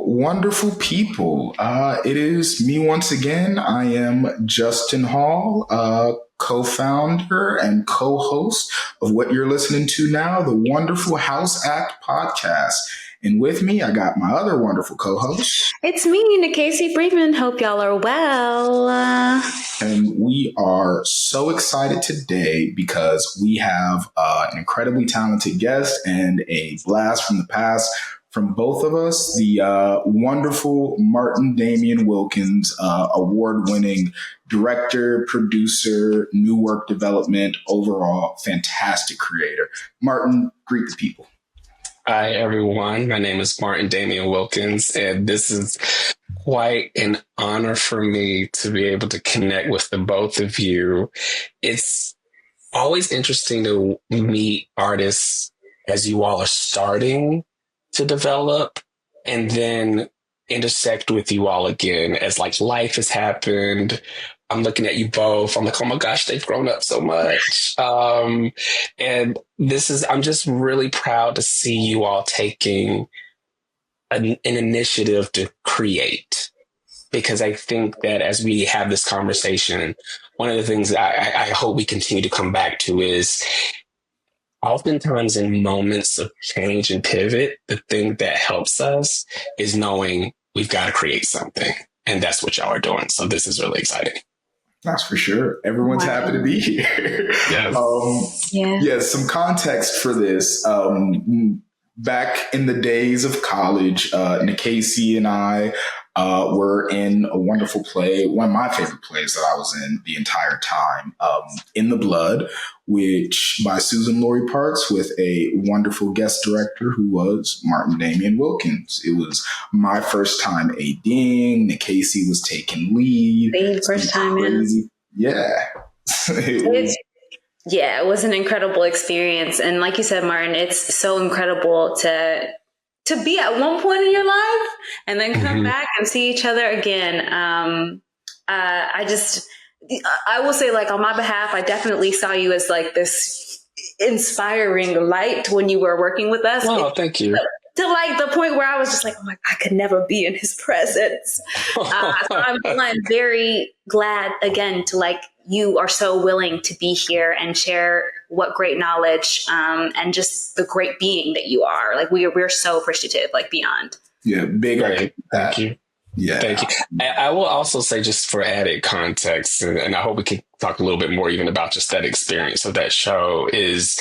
wonderful people. It is me once again. I am Justin Hall, co-founder and co-host of what you're listening to now, the Wonderful House Act podcast. And with me, I got my other wonderful co-host. It's me, Casey Briefman. Hope y'all are well. And we are so excited today because we have an incredibly talented guest and a blast from the past from both of us, the wonderful Martin Damien Wilkins, award-winning director, producer, new work development, overall fantastic creator. Martin, greet the people. Hi, everyone. My name is Martin Damien Wilkins, and this is quite an honor for me to be able to connect with the both of you. It's always interesting to meet artists as you all are starting to develop and then intersect with you all again as like life has happened. I'm looking at you both. I'm like, oh my gosh, they've grown up so much. And I'm just really proud to see you all taking an initiative to create, because I think that as we have this conversation, one of the things I hope we continue to come back to is oftentimes in moments of change and pivot, the thing that helps us is knowing we've got to create something. And that's what y'all are doing. So this is really exciting. That's for sure. Everyone's happy to be here. Yes. Some context for this. Back in the days of college, Casey and I were in a wonderful play, one of my favorite plays that I was in the entire time, In the Blood, which by Susan Laurie Parks with a wonderful guest director who was Martin Damien Wilkins. It was my first time ADing. Casey was taking lead. First time, yeah. It was an incredible experience. And like you said, Martin, it's so incredible to be at one point in your life and then come back and see each other again. I will say, like, on my behalf, I definitely saw you as like this inspiring light when you were working with us. Oh, thank you. To like the point where I was just like, oh my, I could never be in his presence. So I'm very glad again to like, you are so willing to be here and share what great knowledge and just the great being that you are. Like we're so appreciative, like beyond. Yeah, big. Great. Thank you. Yeah. Thank you. I will also say, just for added context, and I hope we can talk a little bit more even about just that experience of that show is,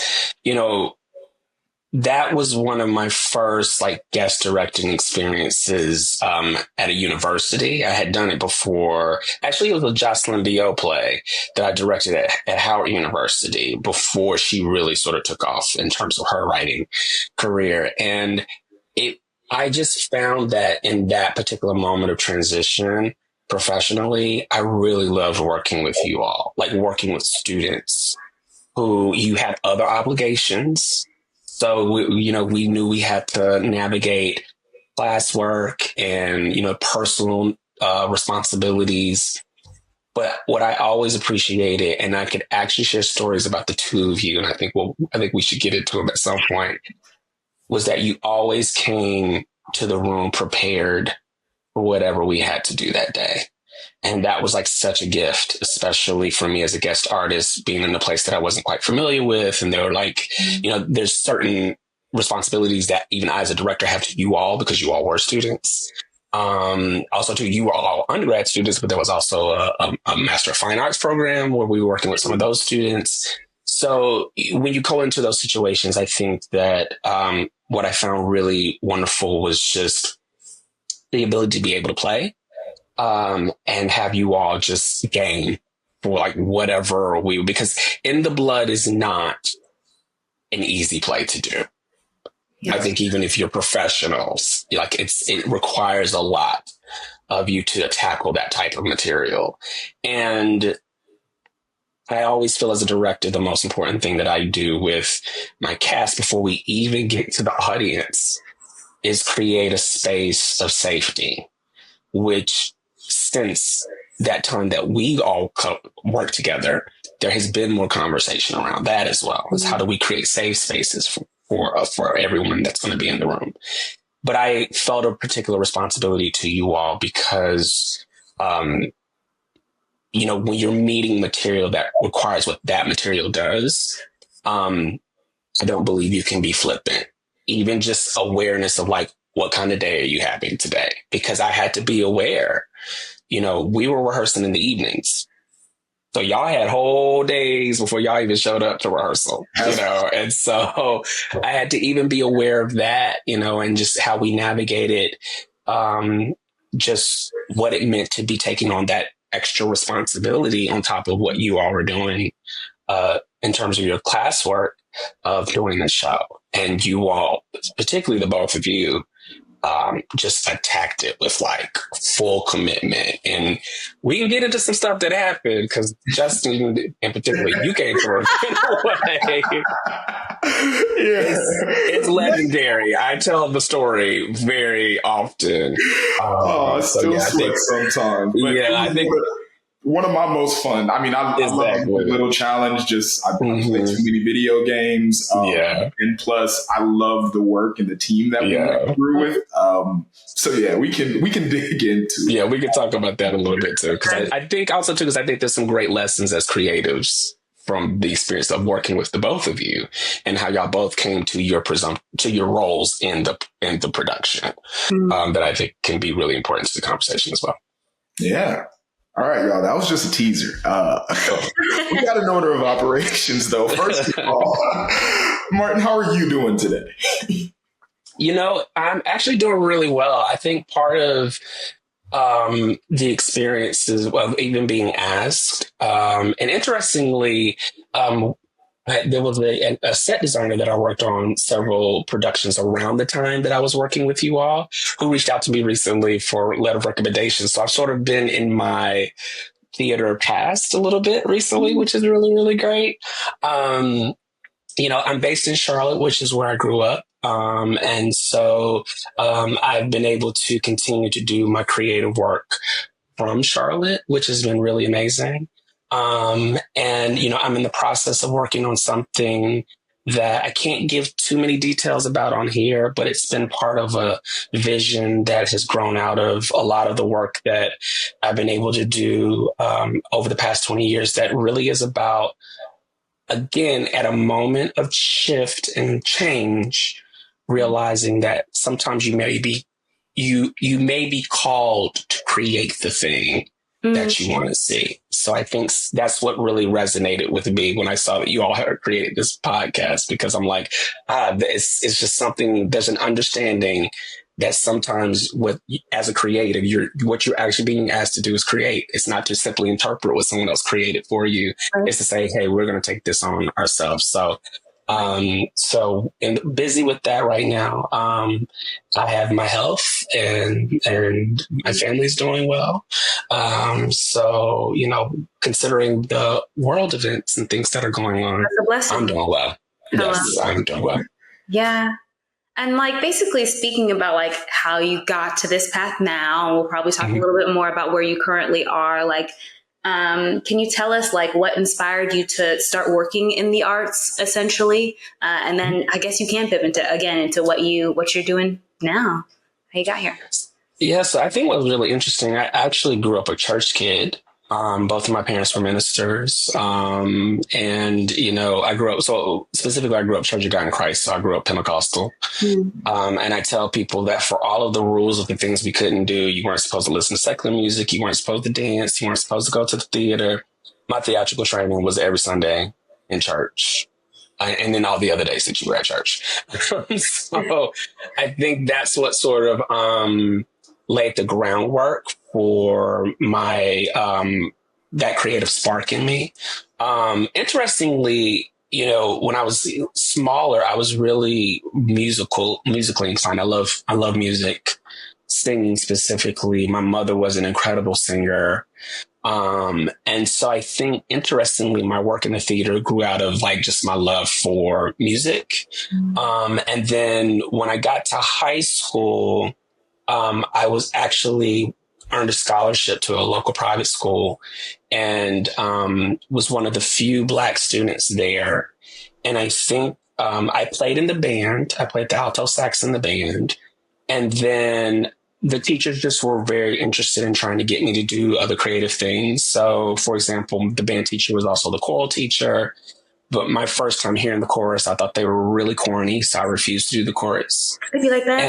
that was one of my first like guest directing experiences at a university. I had done it before. Actually, it was a Jocelyn Dio play that I directed at Howard University before she really sort of took off in terms of her writing career. And I just found that in that particular moment of transition professionally, I really loved working with you all, like working with students who you had other obligations. So, we knew we had to navigate classwork and, personal responsibilities. But what I always appreciated, and I could actually share stories about the two of you, and I think we should get into them at some point, was that you always came to the room prepared for whatever we had to do that day. And that was like such a gift, especially for me as a guest artist, being in a place that I wasn't quite familiar with. And they were like, there's certain responsibilities that even I as a director have to you all because you all were students. Also too, you were all undergrad students, but there was also a Master of Fine Arts program where we were working with some of those students. So when you go into those situations, I think that what I found really wonderful was just the ability to be able to play and have you all just game for like whatever because In the Blood is not an easy play to do. Yes. I think even if you're professionals, like it requires a lot of you to tackle that type of material. And I always feel as a director, the most important thing that I do with my cast before we even get to the audience is create a space of safety, which since that time that we all work together, there has been more conversation around that as well. Is how do we create safe spaces for everyone that's going to be in the room? But I felt a particular responsibility to you all because, you know, when you're meeting material that requires what that material does, I don't believe you can be flippant. Even just awareness of like, what kind of day are you having today? Because I had to be aware. You know, we were rehearsing in the evenings. So y'all had whole days before y'all even showed up to rehearsal, you know? And so I had to even be aware of that, you know, and just how we navigated, just what it meant to be taking on that extra responsibility on top of what you all were doing, in terms of your classwork of doing the show. And you all, particularly the both of you, just attacked it with like full commitment. And we can get into some stuff that happened because Justin, in particular, you came through in a way. It's legendary. I tell the story very often. I still sweat sometimes. But yeah, I think one of my most fun. I mean, I love a little challenge. Just I play too many video games. And plus, I love the work and the team that we went through with. So yeah, we can dig into. Yeah, we can talk about that a little bit too. Because I think also too, because I think there's some great lessons as creatives from the experience of working with the both of you and how y'all both came to your roles in the production, that I think can be really important to the conversation as well. Yeah. All right, y'all. That was just a teaser. We got an order of operations, though. First of all, Martin, how are you doing today? You know, I'm actually doing really well. I think part of the experiences of even being asked, and interestingly, there was a set designer that I worked on several productions around the time that I was working with you all, who reached out to me recently for a letter of recommendation. So I've sort of been in my theater past a little bit recently, which is really, really great. You know, I'm based in Charlotte, which is where I grew up. And so I've been able to continue to do my creative work from Charlotte, which has been really amazing. And, you know, I'm in the process of working on something that I can't give too many details about on here, but it's been part of a vision that has grown out of a lot of the work that I've been able to do over the past 20 years that really is about, again, at a moment of shift and change, realizing that sometimes you may be called to create the thing that you want to see. So I think that's what really resonated with me when I saw that you all had created this podcast, because I'm like, it's just something, there's an understanding that sometimes as a creative, what you're actually being asked to do is create. It's not to simply interpret what someone else created for you. Right. It's to say, hey, we're going to take this on ourselves. So and busy with that right now. I have my health and my family's doing well. So, you know, considering the world events and things that are going on, that's a blessing. I'm doing well. Yes, I'm doing well. Yeah. And like basically speaking about like how you got to this path now, we'll probably talk a little bit more about where you currently are. Like, can you tell us like what inspired you to start working in the arts essentially? And then I guess you can pivot into what you're doing now, how you got here. Yeah, so I think what was really interesting, I actually grew up a church kid. Both of my parents were ministers. And, you know, I grew up Church of God in Christ. So I grew up Pentecostal. And I tell people that for all of the rules of the things we couldn't do, you weren't supposed to listen to secular music. You weren't supposed to dance. You weren't supposed to go to the theater. My theatrical training was every Sunday in church. And then all the other days that you were at church. So I think that's what sort of laid the groundwork for my that creative spark in me. Interestingly, you know, when I was smaller, I was really musically inclined. I love music, singing specifically. My mother was an incredible singer. And so I think, interestingly, my work in the theater grew out of like just my love for music. And then when I got to high school, I was actually earned a scholarship to a local private school and was one of the few Black students there. And I think I played in the band. I played the alto sax in the band. And then the teachers just were very interested in trying to get me to do other creative things. So, for example, the band teacher was also the choral teacher. But my first time hearing the chorus, I thought they were really corny, so I refused to do the chorus. Maybe like that.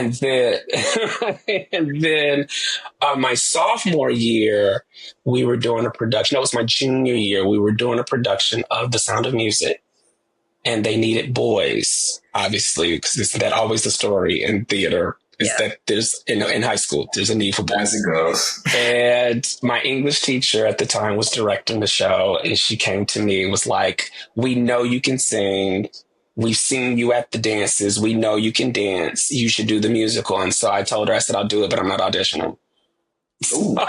And then my sophomore year, we were doing a production. That was my junior year. We were doing a production of The Sound of Music. And they needed boys, obviously, because isn't that always the story in theater? Is that there's in high school, there's a need for boys. As it goes. And my English teacher at the time was directing the show, and she came to me and was like, "We know you can sing. We've seen you at the dances. We know you can dance. You should do the musical." And so I told her, I said, "I'll do it, but I'm not auditioning." So, I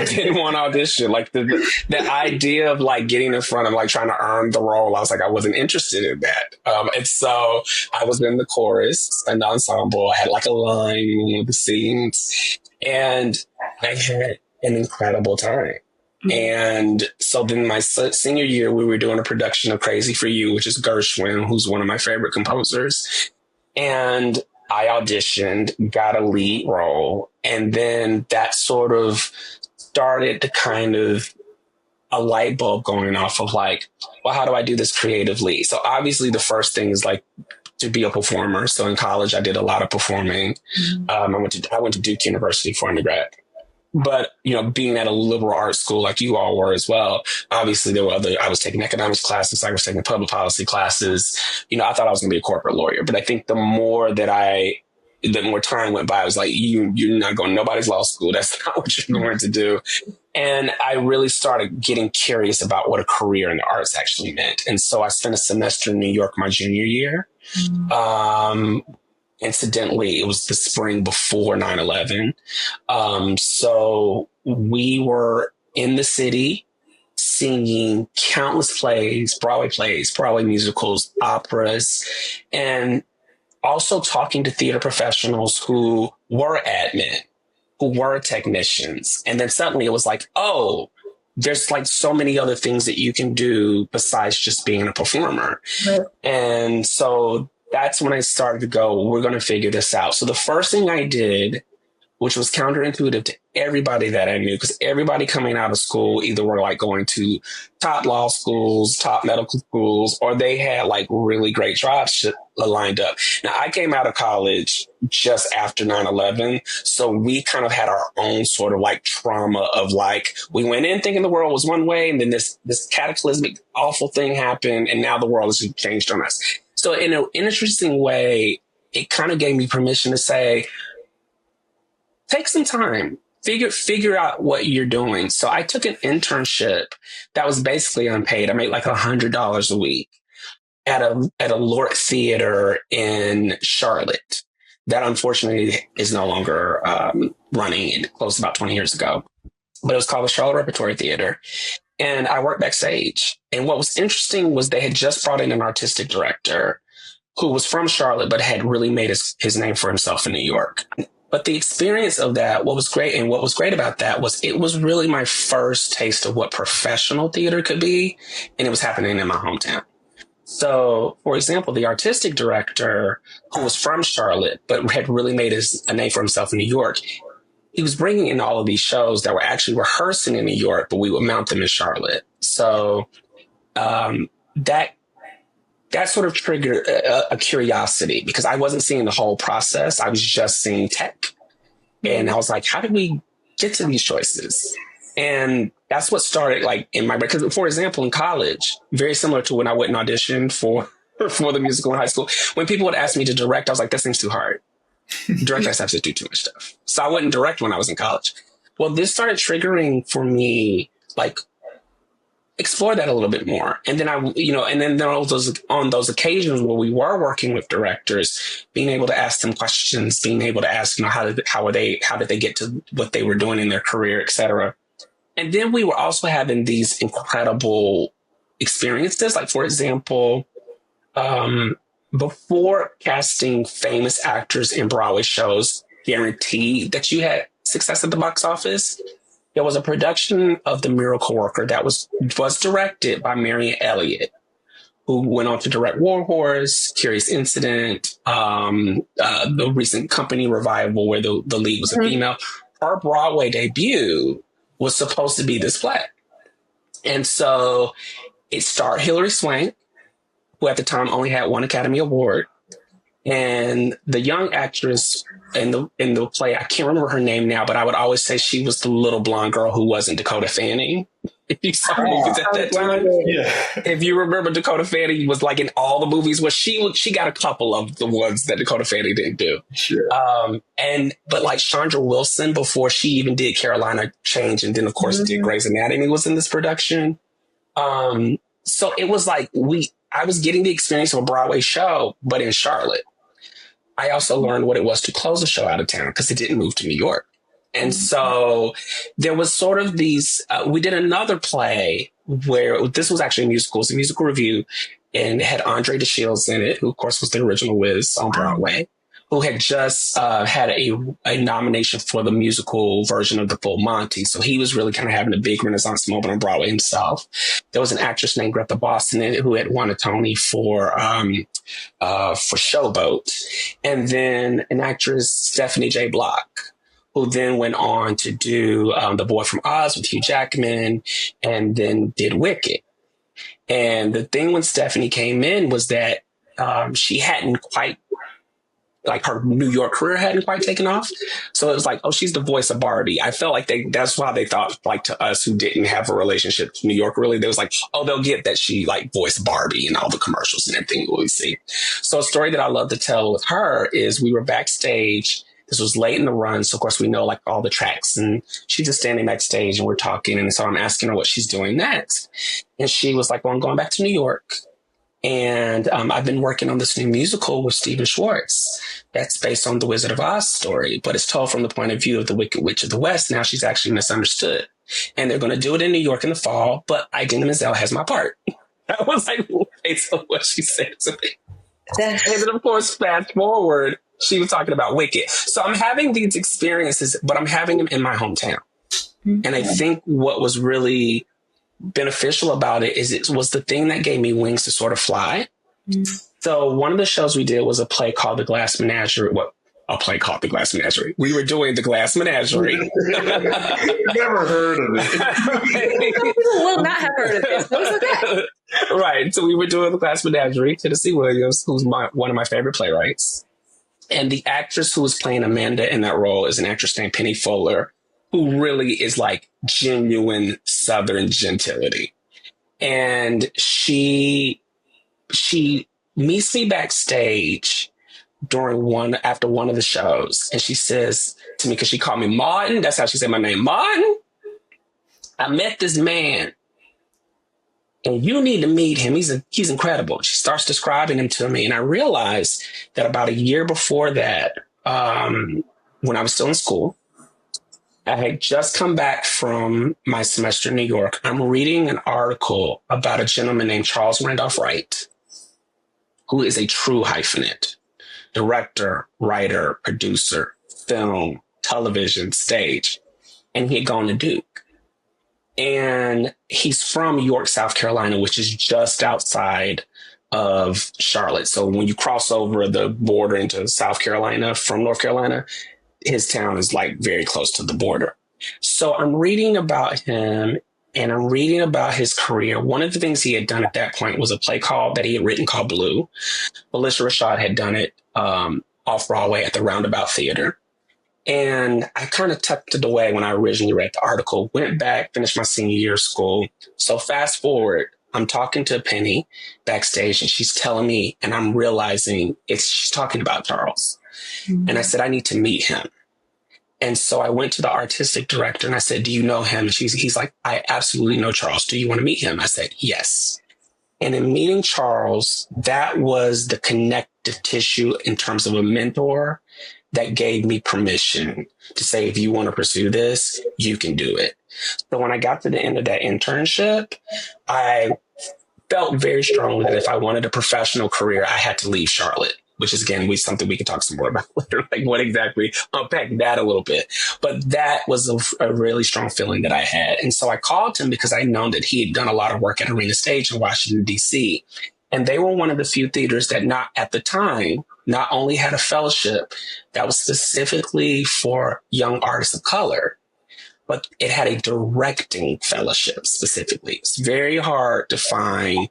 didn't want to audition. Like the idea of like getting in front of like trying to earn the role, I was like, I wasn't interested in that. And so I was in the chorus and the ensemble. I had like a line in one of the scenes, and I had an incredible time. Mm-hmm. And so then my senior year, we were doing a production of Crazy for You, which is Gershwin, who's one of my favorite composers. And I auditioned, got a lead role, and then that sort of started to kind of a light bulb going off of like, well, how do I do this creatively? So obviously the first thing is like to be a performer. So in college, I did a lot of performing. Mm-hmm. I went to Duke University for undergrad. But, you know, being at a liberal arts school like you all were as well, obviously I was taking economics classes, I was taking public policy classes. You know, I thought I was going to be a corporate lawyer. But I think the more time went by, I was like, you're not going to nobody's law school. That's not what you're going to do. And I really started getting curious about what a career in the arts actually meant. And so I spent a semester in New York my junior year. Mm-hmm. Incidentally, it was the spring before 9/11. So we were in the city singing countless plays, Broadway musicals, operas, and also talking to theater professionals who were admin, who were technicians. And then suddenly it was like, oh, there's like so many other things that you can do besides just being a performer. Right. And so that's when I started to go, we're going to figure this out. So the first thing I did, which was counterintuitive to everybody that I knew, because everybody coming out of school either were like going to top law schools, top medical schools, or they had like really great jobs lined up. Now, I came out of college just after 9/11. So we kind of had our own sort of like trauma of like, we went in thinking the world was one way, and then this cataclysmic awful thing happened, and now the world has changed on us. So in an interesting way, it kind of gave me permission to say, take some time, figure out what you're doing. So I took an internship that was basically unpaid. I made like $100 a week at a Lort Theater in Charlotte. That unfortunately is no longer running. It closed about 20 years ago, but it was called the Charlotte Repertory Theater. And I worked backstage. And what was interesting was they had just brought in an artistic director who was from Charlotte, but had really made his name for himself in New York. But the experience of that, what was great about that was it was really my first taste of what professional theater could be. And it was happening in my hometown. So, for example, the artistic director who was from Charlotte, but had really made a name for himself in New York, he was bringing in all of these shows that were actually rehearsing in New York, but we would mount them in Charlotte. So that sort of triggered a curiosity because I wasn't seeing the whole process. I was just seeing tech. And I was like, how did we get to these choices? And that's what started like in my brain. Because, for example, in college, very similar to when I went and auditioned for the musical in high school, when people would ask me to direct, I was like, that seems too hard. Directors have to do too much stuff. So I wouldn't direct when I was in college. Well, this started triggering for me, like, explore that a little bit more. And then on those occasions where we were working with directors, being able to ask them questions, being able to ask, how did they get to what they were doing in their career, et cetera. And then we were also having these incredible experiences. Like, for example, before casting famous actors in Broadway shows guaranteed that you had success at the box office, there was a production of The Miracle Worker that was directed by Marion Elliott, who went on to direct War Horse, Curious Incident, the recent Company revival where the lead was a female. Her Broadway debut was supposed to be this play. And so it starred Hilary Swank, who at the time only had one Academy Award. And the young actress in the play, I can't remember her name now, but I would always say she was the little blonde girl who wasn't Dakota Fanning. If you saw movies at that time, if you remember, Dakota Fanning was like in all the movies where she got a couple of the ones that Dakota Fanning didn't do. Sure. But like Chandra Wilson, before she even did Carolina Change, and then of course did Grey's Anatomy, was in this production. So it was like I was getting the experience of a Broadway show, but in Charlotte. I also learned what it was to close a show out of town because it didn't move to New York. And so there was sort of these, we did another play where this was actually a musical. It was a musical review, and it had Andre DeShields in it, who of course was the original Wiz on Broadway, who had just had a nomination for the musical version of The Full Monty. So he was really kind of having a big Renaissance moment on Broadway himself. There was an actress named Greta Boston in it who had won a Tony for Showboat. And then an actress, Stephanie J. Block, who then went on to do The Boy from Oz with Hugh Jackman, and then did Wicked. And the thing when Stephanie came in was that she hadn't quite, like her New York career hadn't quite taken off. So it was like, oh, she's the voice of Barbie. I felt like that's why they thought, like, to us who didn't have a relationship to New York, really, they was like, oh, they'll get that she like voiced Barbie in all the commercials and everything we see. So a story that I love to tell with her is we were backstage. This was late in the run. So of course we know like all the tracks, and she's just standing backstage and we're talking. And so I'm asking her what she's doing next. And she was like, well, I'm going back to New York. And I've been working on this new musical with Stephen Schwartz that's based on the Wizard of Oz story, but it's told from the point of view of the Wicked Witch of the West. Now she's actually misunderstood. And they're going to do it in New York in the fall, but Idina Menzel has my part. I was like, based on what she said to me. And then, of course, fast forward, she was talking about Wicked. So I'm having these experiences, but I'm having them in my hometown. Mm-hmm. And I think what was really beneficial about it is it was the thing that gave me wings to sort of fly. Mm. So one of the shows we did was a play called The Glass Menagerie. A play called The Glass Menagerie. We were doing The Glass Menagerie. Never heard of it. People will not have heard of this. Okay. Right. So we were doing The Glass Menagerie. Tennessee Williams, who's one of my favorite playwrights. And the actress who was playing Amanda in that role is an actress named Penny Fuller, who really is like genuine Southern gentility. And she meets me backstage after one of the shows. And she says to me, because she called me Martin, that's how she said my name, Martin, I met this man and you need to meet him. He's incredible. She starts describing him to me. And I realized that about a year before that, when I was still in school, I had just come back from my semester in New York. I'm reading an article about a gentleman named Charles Randolph Wright, who is a true hyphenate. Director, writer, producer, film, television, stage. And he had gone to Duke. And he's from York, South Carolina, which is just outside of Charlotte. So when you cross over the border into South Carolina from North Carolina, his town is like very close to the border. So I'm reading about him and I'm reading about his career. One of the things he had done at that point was a play that he had written called Blue. Melissa Rashad had done it off Broadway at the Roundabout Theater. And I kind of tucked it away when I originally read the article, went back, finished my senior year of school. So fast forward, I'm talking to Penny backstage and she's telling me, and I'm realizing she's talking about Charles. Mm-hmm. And I said, I need to meet him. And so I went to the artistic director and I said, do you know him? And he's like, I absolutely know Charles. Do you want to meet him? I said, yes. And in meeting Charles, that was the connective tissue in terms of a mentor that gave me permission to say, if you want to pursue this, you can do it. So when I got to the end of that internship, I felt very strongly that if I wanted a professional career, I had to leave Charlotte, which is, again, something we can talk some more about later, like what exactly, unpack that a little bit. But that was a really strong feeling that I had. And so I called him because I'd known that he had done a lot of work at Arena Stage in Washington, D.C. And they were one of the few theaters that at the time, not only had a fellowship that was specifically for young artists of color, but it had a directing fellowship specifically. It's very hard to find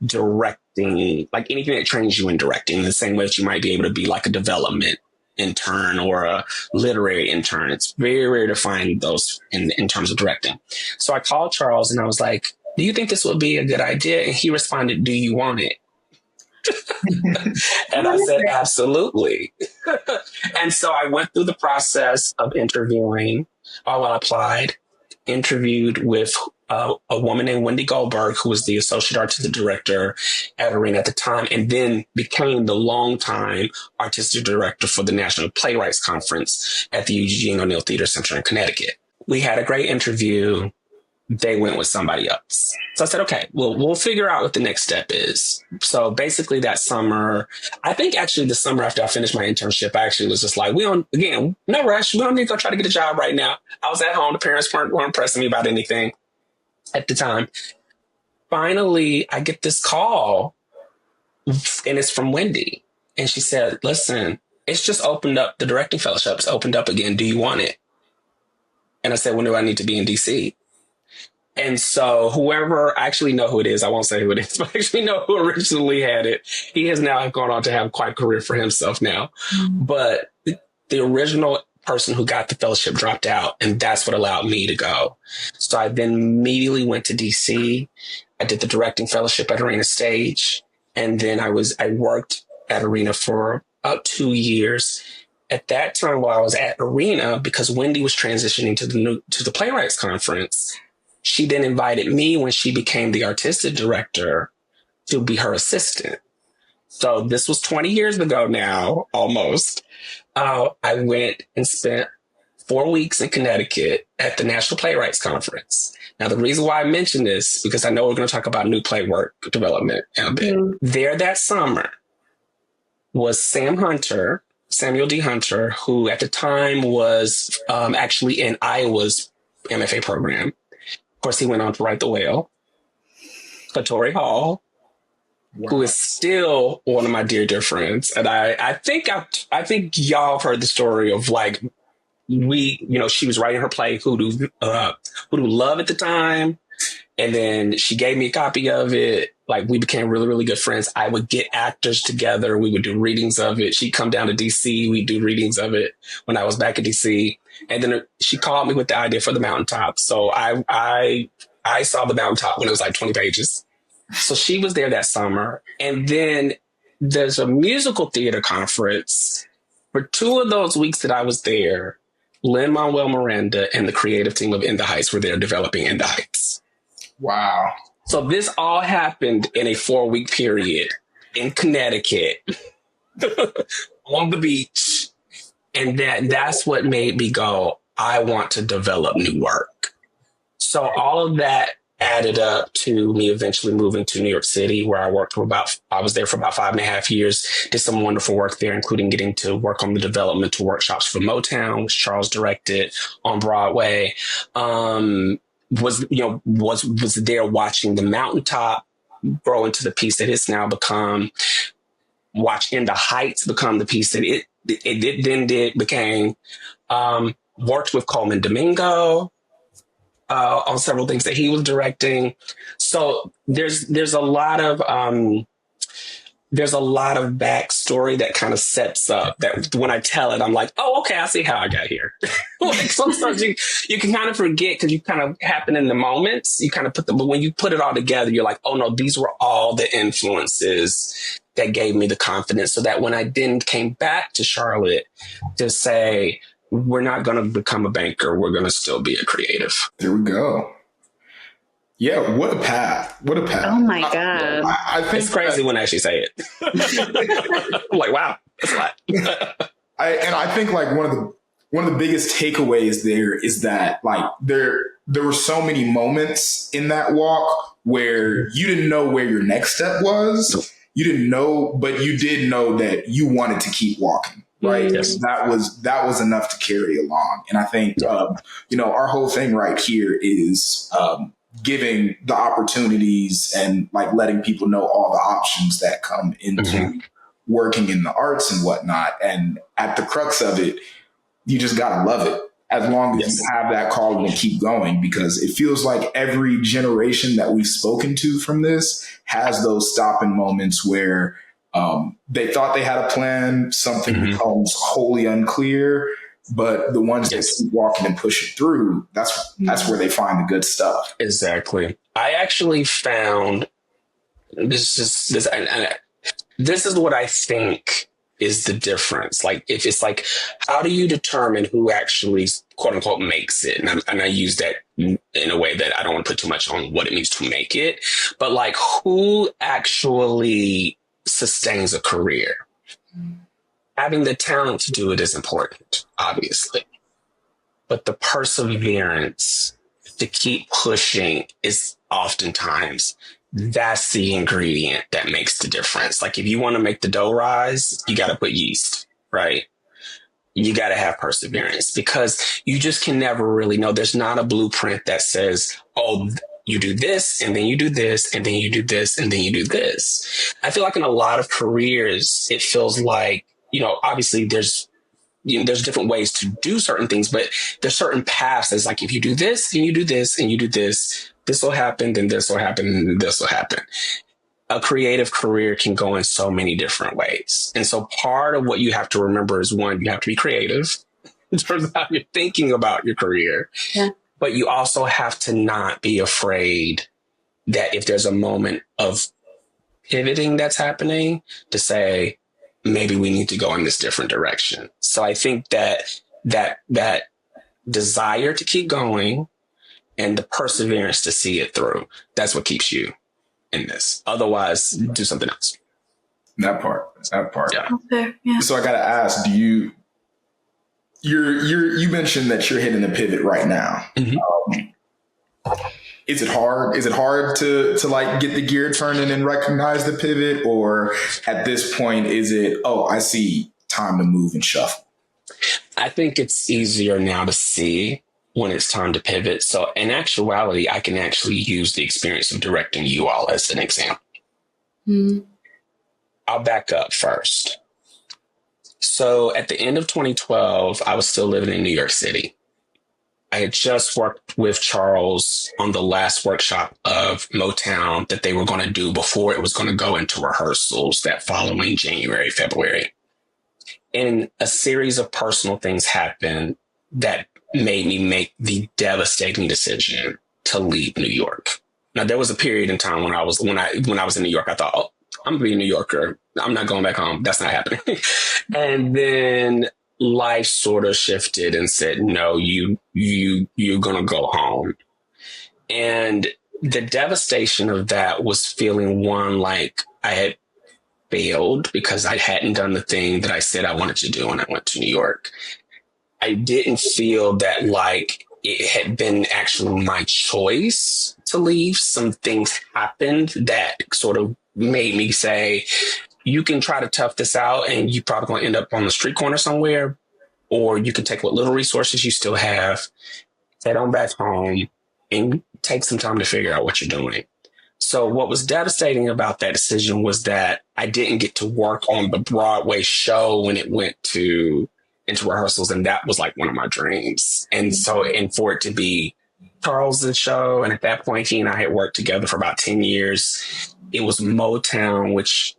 directing, like anything that trains you in directing, in the same way that you might be able to be like a development intern or a literary intern. It's very rare to find those in terms of directing. So I called Charles and I was like, do you think this would be a good idea? And he responded, do you want it? And I said, absolutely. And so I went through the process of interviewing. I applied, interviewed with a woman named Wendy Goldberg, who was the associate artistic director at Arena at the time, and then became the longtime artistic director for the National Playwrights Conference at the Eugene O'Neill Theater Center in Connecticut. We had a great interview. They went with somebody else. So I said, okay, we'll figure out what the next step is. So basically that summer, I think actually the summer after I finished my internship, I actually was just like, no rush. We don't need to go try to get a job right now. I was at home. The parents weren't pressing me about anything at the time. Finally, I get this call and it's from Wendy. And she said, listen, it's just opened up. The directing fellowship's opened up again. Do you want it? And I said, when do I need to be in DC? And so whoever, I actually know who it is. I won't say who it is, but I actually know who originally had it. He has now gone on to have quite a career for himself now. Mm-hmm. But the original person who got the fellowship dropped out, and that's what allowed me to go. So I then immediately went to DC. I did the directing fellowship at Arena Stage. And then I worked at Arena for about 2 years. At that time, while I was at Arena, because Wendy was transitioning to the Playwrights Conference, she then invited me when she became the artistic director to be her assistant. So this was 20 years ago now, almost. I went and spent 4 weeks in Connecticut at the National Playwrights Conference. Now, the reason why I mention this, because I know we're going to talk about new play work development in a bit. Mm-hmm. There that summer was Samuel D. Hunter, who at the time was actually in Iowa's MFA program. Of course, he went on to write The Whale. Katori Hall, wow, who is still one of my dear, dear friends. And I think y'all have heard the story of like, she was writing her play, Hoodoo Love at the time. And then she gave me a copy of it. Like, we became really, really good friends. I would get actors together. We would do readings of it. She'd come down to DC. We'd do readings of it when I was back in DC. And then she called me with the idea for the Mountaintop. So I saw the Mountaintop when it was like 20 pages. So she was there that summer. And then there's a musical theater conference. For 2 of those weeks that I was there, Lin-Manuel Miranda and the creative team of In the Heights were there developing In the Heights. Wow. So this all happened in a 4-week period in Connecticut on the beach. And that's what made me go, I want to develop new work. So all of that added up to me eventually moving to New York City, where I was there for about 5.5 years, did some wonderful work there, including getting to work on the developmental workshops for Motown, which Charles directed on Broadway. Was there watching the Mountaintop grow into the piece that it's now become, watch In the Heights become the piece that it then became, worked with Coleman Domingo on several things that he was directing. So there's a lot of backstory that kind of sets up that when I tell it, I'm like, oh, okay, I see how I got here. Like sometimes you can kind of forget because you kind of happen in the moments. You kind of but when you put it all together, you're like, oh no, these were all the influences that gave me the confidence, so that when I then came back to Charlotte to say, we're not going to become a banker, we're going to still be a creative. There we go. Yeah, what a path. What a path. Oh my God. I think it's crazy when I actually say it. I'm like, wow, that's a lot. I think like one of the biggest takeaways there is that like there were so many moments in that walk where you didn't know where your next step was. You didn't know, but you did know that you wanted to keep walking. Right. Yes. That was enough to carry along. And I think, our whole thing right here is, giving the opportunities and like letting people know all the options that come into working in the arts and whatnot. And at the crux of it, you just gotta love it as long as you have that calling to keep going, because it feels like every generation that we've spoken to from this has those stopping moments where they thought they had a plan, something becomes wholly unclear, but the ones that keep walking and pushing through, that's where they find the good stuff. Exactly. I actually found this is what I think is the difference. Like, if it's like, how do you determine who actually, quote unquote, makes it? And I use that in a way that I don't want to put too much on what it means to make it, but like, who actually sustains a career? Having the talent to do it is important, obviously, but the perseverance to keep pushing is oftentimes, that's the ingredient that makes the difference. Like, if you want to make the dough rise, you got to put yeast, right? You got to have perseverance, because you just can never really know. There's not a blueprint that says, oh, you do this, and then you do this, and then you do this, and then you do this. I feel like in a lot of careers, it feels like, obviously there's different ways to do certain things, but there's certain paths. It's like, if you do this, and you do this, and you do this, this will happen, then this will happen, and this will happen. A creative career can go in so many different ways. And so part of what you have to remember is, one, you have to be creative in terms of how you're thinking about your career. Yeah. But you also have to not be afraid that if there's a moment of pivoting that's happening, to say, maybe we need to go in this different direction. So I think that desire to keep going and the perseverance to see it through, that's what keeps you in this. Otherwise, do something else. That part. Yeah. Okay. Yeah. So I got to ask, you mentioned that you're hitting a pivot right now. Is it hard? Is it hard to like get the gear turning and recognize the pivot? Or at this point, is it, oh, I see, time to move and shuffle? I think it's easier now to see when it's time to pivot. So in actuality, I can actually use the experience of directing you all as an example. I'll back up first. So at the end of 2012, I was still living in New York City. I had just worked with Charles on the last workshop of Motown that they were going to do before it was going to go into rehearsals that following January, February. And a series of personal things happened that made me make the devastating decision to leave New York. Now, there was a period in time when I was in New York, I thought, oh, I'm gonna be a New Yorker. I'm not going back home. That's not happening. And then life sort of shifted and said, no, you're gonna go home. And the devastation of that was feeling, one, like I had failed because I hadn't done the thing that I said I wanted to do when I went to New York. I didn't feel that like it had been actually my choice to leave. Some things happened that sort of made me say, you can try to tough this out and you probably going to end up on the street corner somewhere, or you can take what little resources you still have, head on back home and take some time to figure out what you're doing. So what was devastating about that decision was that I didn't get to work on the Broadway show when it went into rehearsals. And that was like one of my dreams. And so, and for it to be Charles's show, and at that point, he and I had worked together for about 10 years. It was Motown, which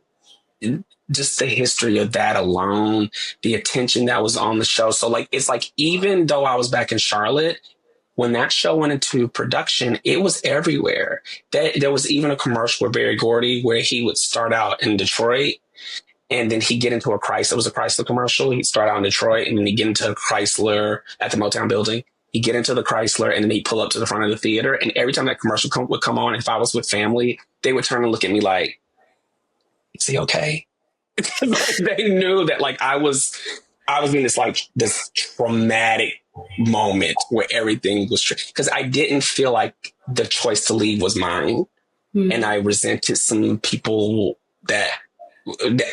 just the history of that alone, the attention that was on the show. So like, it's like, even though I was back in Charlotte, when that show went into production, it was everywhere. There was even a commercial with Berry Gordy where he would start out in Detroit and then he'd get into a Chrysler. It was a Chrysler commercial. He'd start out in Detroit and then he'd get into a Chrysler at the Motown building. He'd get into the Chrysler and then he'd pull up to the front of the theater. And every time that commercial would come on, if I was with family, they would turn and look at me like, is he okay? They knew that like I was in this traumatic moment where everything was because I didn't feel like the choice to leave was mine. And I resented some people that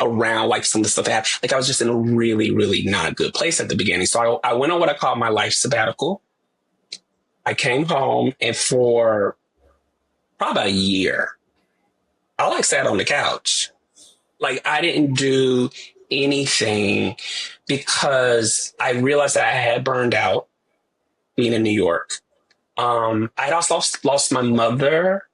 around, like some of the stuff that happened. Like I was just in a really, really not good place at the beginning. So I went on what I call my life sabbatical. I came home, and for probably about a year, I like sat on the couch. Like I didn't do anything because I realized that I had burned out being in New York. I'd also lost my mother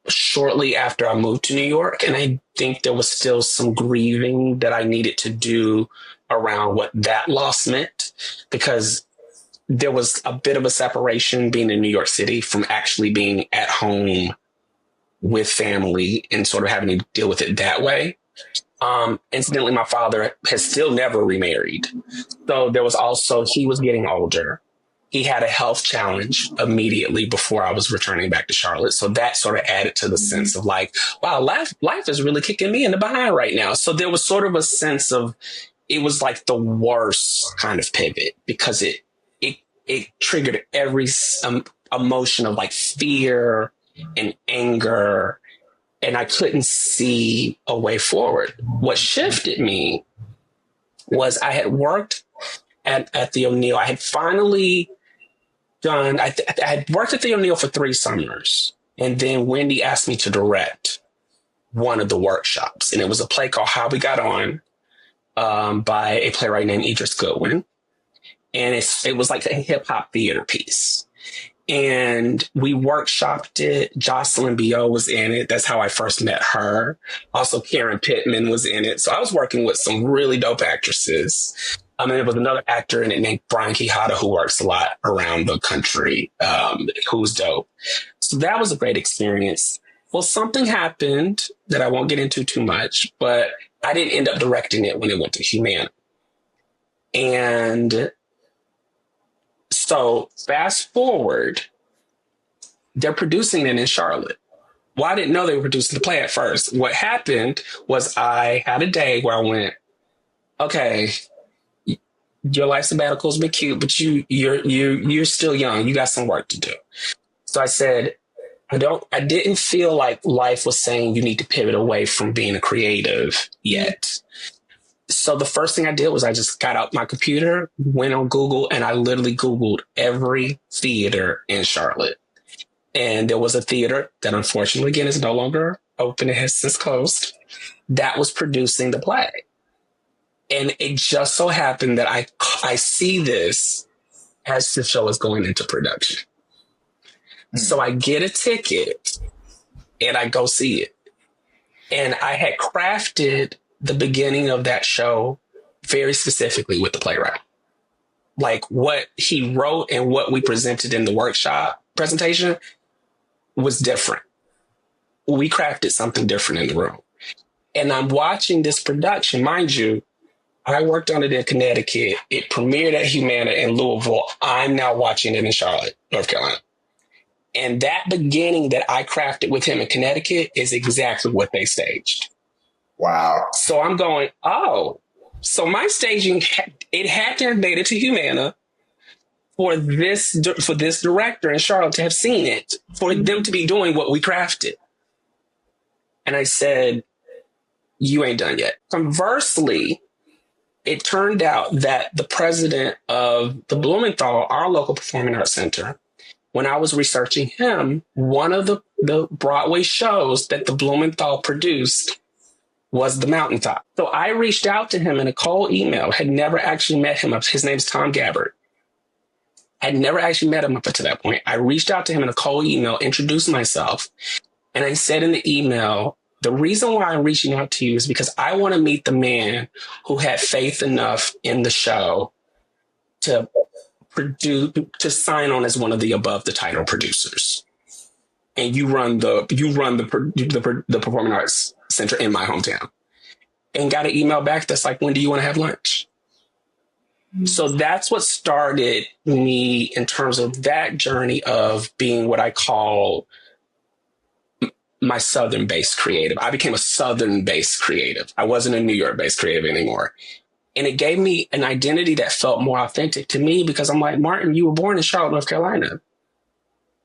shortly after I moved to New York. And I think there was still some grieving that I needed to do around what that loss meant, because there was a bit of a separation being in New York City from actually being at home with family and sort of having to deal with it that way. Incidentally, my father has still never remarried. So there was also, he was getting older. He had a health challenge immediately before I was returning back to Charlotte. So that sort of added to the sense of like, wow, life is really kicking me in the behind right now. So there was sort of a sense of, it was like the worst kind of pivot, because it triggered every emotion of like fear and anger, and I couldn't see a way forward. What shifted me was I had worked at the O'Neill. I had finally done, I had worked at the O'Neill for 3 summers. And then Wendy asked me to direct one of the workshops. And it was a play called How We Got On by a playwright named Idris Goodwin. And it was like a hip hop theater piece. And we workshopped it. Jocelyn B.O. was in it. That's how I first met her. Also, Karen Pittman was in it. So I was working with some really dope actresses. And there was another actor in it named Brian Quijada, who works a lot around the country, who's dope. So that was a great experience. Well, something happened that I won't get into too much, but I didn't end up directing it when it went to Humana. And so fast forward, they're producing it in Charlotte. Well, I didn't know they were producing the play at first. What happened was I had a day where I went, okay, your life sabbatical's been cute, but you're still young. You got some work to do. So I said, I didn't feel like life was saying you need to pivot away from being a creative yet. So the first thing I did was I just got out my computer, went on Google, and I literally Googled every theater in Charlotte. And there was a theater that unfortunately, again, is no longer open. It has since closed. That was producing the play. And it just so happened that I see this as the show is going into production. So I get a ticket and I go see it. And I had crafted the beginning of that show very specifically with the playwright. Like what he wrote and what we presented in the workshop presentation was different. We crafted something different in the room. And I'm watching this production. Mind you, I worked on it in Connecticut. It premiered at Humana in Louisville. I'm now watching it in Charlotte, North Carolina. And that beginning that I crafted with him in Connecticut is exactly what they staged. Wow. So I'm going, oh, so my staging, it had to have made it to Humana for this director in Charlotte to have seen it, for them to be doing what we crafted. And I said, you ain't done yet. Conversely, it turned out that the president of the Blumenthal, our local performing arts center, when I was researching him, one of the Broadway shows that the Blumenthal produced was The Mountaintop. So I reached out to him in a cold email, had never actually met him. His name's Tom Gabbard. Had never actually met him up to that point. I reached out to him in a cold email, introduced myself, and I said in the email, the reason why I'm reaching out to you is because I want to meet the man who had faith enough in the show to sign on as one of the above the title producers. And you run the Performing Arts Center in my hometown. And got an email back that's like, when do you want to have lunch? So that's what started me in terms of that journey of being what I call my Southern-based creative. I became a Southern-based creative. I wasn't a New York-based creative anymore. And it gave me an identity that felt more authentic to me because I'm like, Martin, you were born in Charlotte, North Carolina.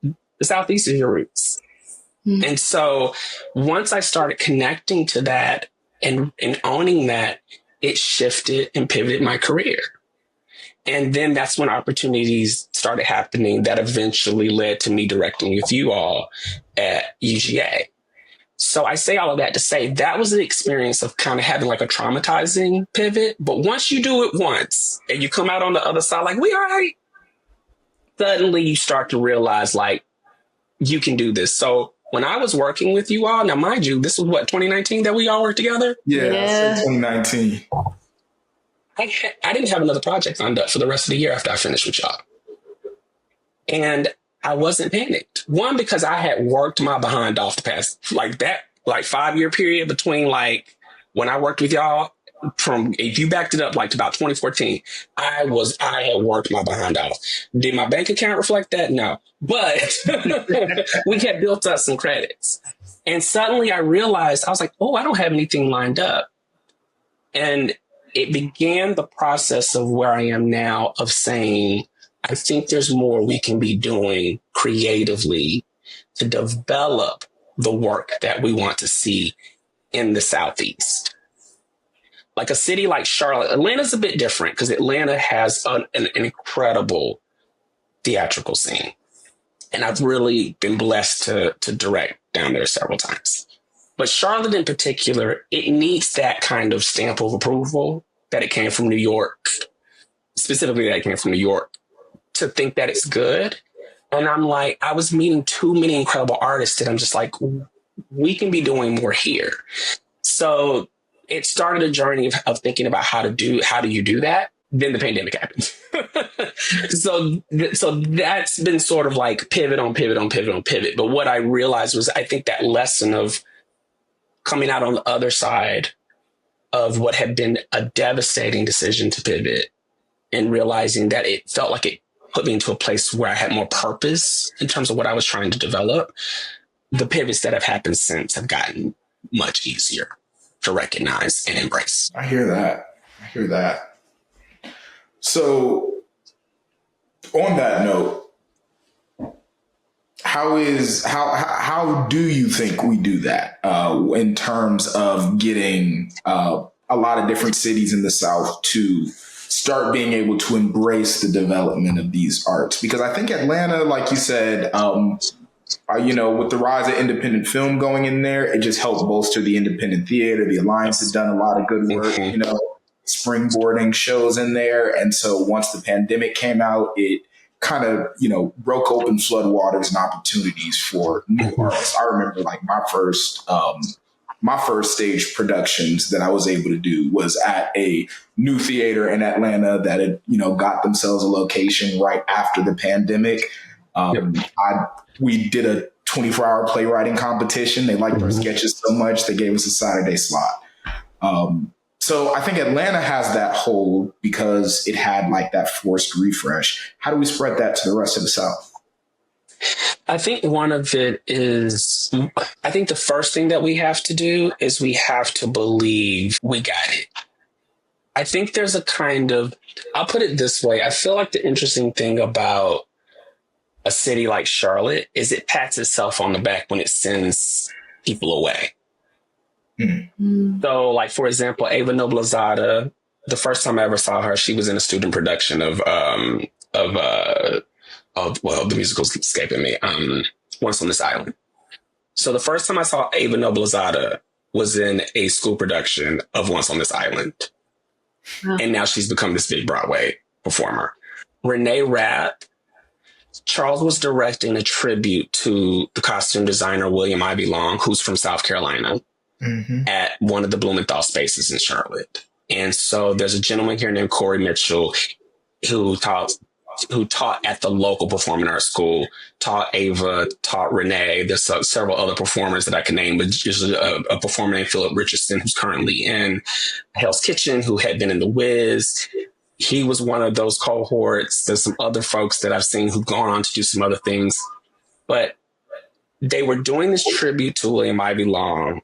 The Southeast is your roots. Mm-hmm. And so once I started connecting to that and owning that, it shifted and pivoted my career. And then that's when opportunities started happening that eventually led to me directing with you all at UGA. So I say all of that to say that was the experience of kind of having like a traumatizing pivot. But once you do it once and you come out on the other side, like, we all right, suddenly you start to realize like you can do this. So when I was working with you all, now mind you, this was what, 2019 that we all worked together? Yeah. 2019. I didn't have another project lined up for the rest of the year after I finished with y'all. And I wasn't panicked. One, because I had worked my behind off the past, like that, like 5-year period between like when I worked with y'all from, if you backed it up like to about 2014, I had worked my behind off. Did my bank account reflect that? No. But we had built up some credits. And suddenly I realized, I was like, oh, I don't have anything lined up. And it began the process of where I am now of saying, I think there's more we can be doing creatively to develop the work that we want to see in the Southeast. Like a city like Charlotte, Atlanta's a bit different because Atlanta has an incredible theatrical scene. And I've really been blessed to direct down there several times. But Charlotte in particular, it needs that kind of stamp of approval that it came from New York, specifically that it came from New York, to think that it's good. And I'm like, I was meeting too many incredible artists that I'm just like, we can be doing more here. So it started a journey of thinking about how do you do that? Then the pandemic happened. So that's been sort of like pivot on pivot on pivot on pivot. But what I realized was I think that lesson of coming out on the other side of what had been a devastating decision to pivot and realizing that it felt like it put me into a place where I had more purpose in terms of what I was trying to develop. The pivots that have happened since have gotten much easier to recognize and embrace. I hear that. So on that note, how do you think we do that in terms of getting a lot of different cities in the South to start being able to embrace the development of these arts? Because I think Atlanta, like you said, with the rise of independent film going in there, it just helped bolster the independent theater. The Alliance has done a lot of good work, springboarding shows in there. And so once the pandemic came out, it kind of, broke open floodwaters and opportunities for new artists. I remember like my first stage productions that I was able to do was at a new theater in Atlanta that had, got themselves a location right after the pandemic. We did a 24-hour playwriting competition. They liked our sketches so much, they gave us a Saturday slot. So I think Atlanta has that hold because it had like that forced refresh. How do we spread that to the rest of the South? I think one of it is, I think the first thing that we have to do is we have to believe we got it. I think there's a kind of, I'll put it this way. I feel like the interesting thing about a city like Charlotte is it pats itself on the back when it sends people away. So, like, for example, Ava Noblezada, the first time I ever saw her, she was in a student production of the musical's escaping me, Once on This Island. So the first time I saw Ava Noblezada was in a school production of Once on This Island. Wow. And now she's become this big Broadway performer. Renee Rapp, Charles was directing a tribute to the costume designer William Ivy Long, who's from South Carolina, at one of the Blumenthal spaces in Charlotte. And so there's a gentleman here named Corey Mitchell who taught at the local performing arts school, taught Ava, taught Renee. There's several other performers that I can name, but there's a performer named Philip Richardson who's currently in Hell's Kitchen, who had been in The Wiz. He was one of those cohorts. There's some other folks that I've seen who've gone on to do some other things. But they were doing this tribute to William Ivy Long,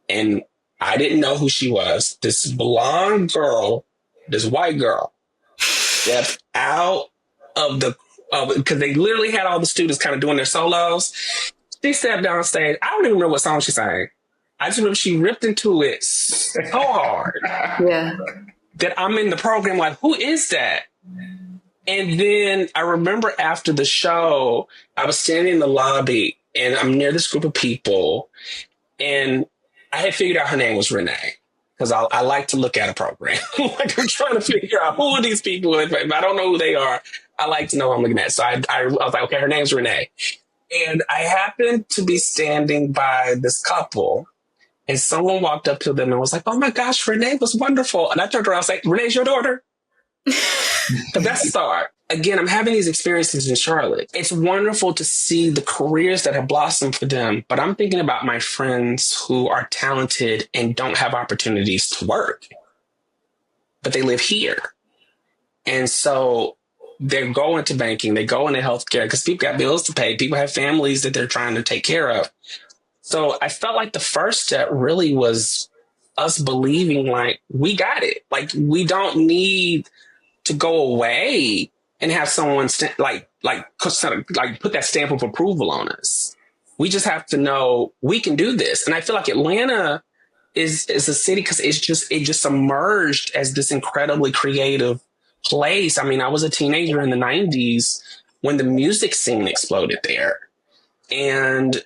and I didn't know who she was. This blonde girl, this white girl, stepped out of because they literally had all the students kind of doing their solos. She stepped down stage. I don't even remember what song she sang. I just remember she ripped into it so hard. Yeah. That I'm in the program like, who is that? And then I remember after the show, I was standing in the lobby and I'm near this group of people. And I had figured out her name was Renee because I like to look at a program. Like I'm trying to figure out who are these people. If I don't know who they are, I like to know who I'm looking at. So I was like, okay, her name's Renee. And I happened to be standing by this couple and someone walked up to them and was like, oh my gosh, Renee was wonderful. And I turned around and was like, Renee's your daughter? But that's the start. Again, I'm having these experiences in Charlotte. It's wonderful to see the careers that have blossomed for them. But I'm thinking about my friends who are talented and don't have opportunities to work, but they live here. And so they're going to banking, they go into healthcare because people got bills to pay. People have families that they're trying to take care of. So I felt like the first step really was us believing like we got it. Like we don't need to go away and have someone put that stamp of approval on us. We just have to know we can do this. And I feel like Atlanta is a city because it just emerged as this incredibly creative place. I mean, I was a teenager in the 90s when the music scene exploded there. And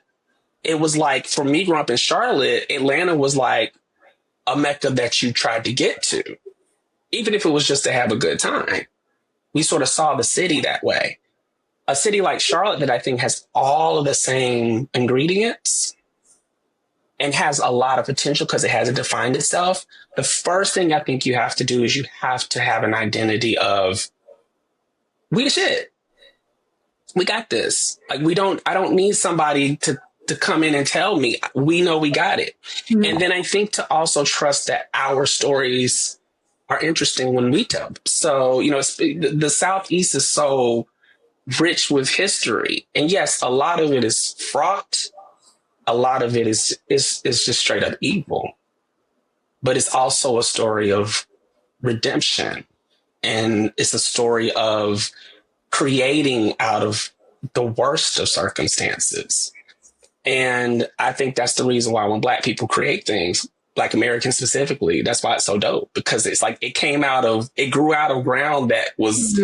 it was like, for me growing up in Charlotte, Atlanta was like a mecca that you tried to get to, even if it was just to have a good time. We sort of saw the city that way. A city like Charlotte that I think has all of the same ingredients and has a lot of potential because it hasn't defined itself. The first thing I think you have to do is you have to have an identity of, we the shit. We got this. Like I don't need somebody to come in and tell me. We know we got it. Mm-hmm. And then I think to also trust that our stories are interesting when we tell them. So, the Southeast is so rich with history. And yes, a lot of it is fraught. A lot of it is just straight up evil. But it's also a story of redemption. And it's a story of creating out of the worst of circumstances. And I think that's the reason why when Black people create things, Black Americans specifically, that's why it's so dope, because it's like it grew out of ground that was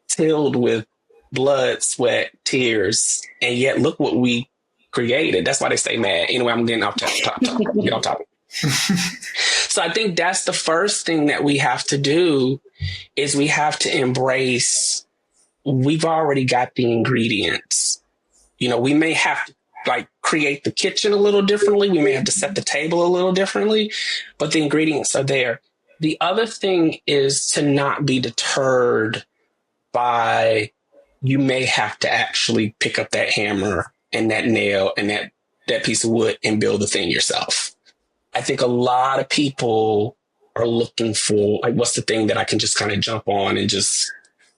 tilled with blood, sweat, tears, and yet look what we created. That's why they stay mad. Anyway, I'm getting off topic. Get off topic. So I think that's the first thing that we have to do is we have to embrace we've already got the ingredients. We may have to create the kitchen a little differently. We may have to set the table a little differently, but the ingredients are there. The other thing is to not be deterred by, you may have to actually pick up that hammer and that nail and that piece of wood and build the thing yourself. I think a lot of people are looking for, what's the thing that I can just kind of jump on and just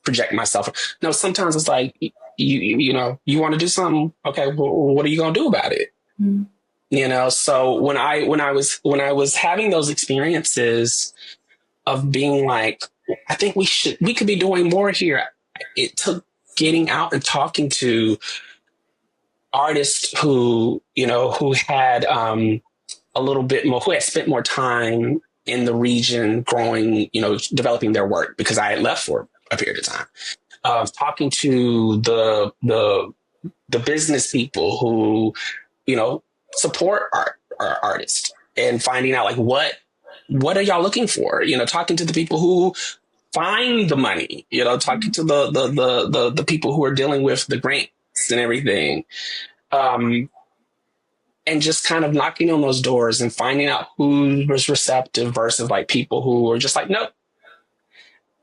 project myself. No, sometimes it's like, you want to do something. Okay. Well, what are you going to do about it? Mm-hmm. So when I was having those experiences of being like, I think we could be doing more here. It took getting out and talking to artists who had a little bit more, who had spent more time in the region growing, developing their work, because I had left for a period of time. Talking to the business people who, support our artists, and finding out what are y'all looking for? Talking to the people who find the money, talking to the people who are dealing with the grants and everything. And just kind of knocking on those doors and finding out who was receptive versus people who are just like, nope.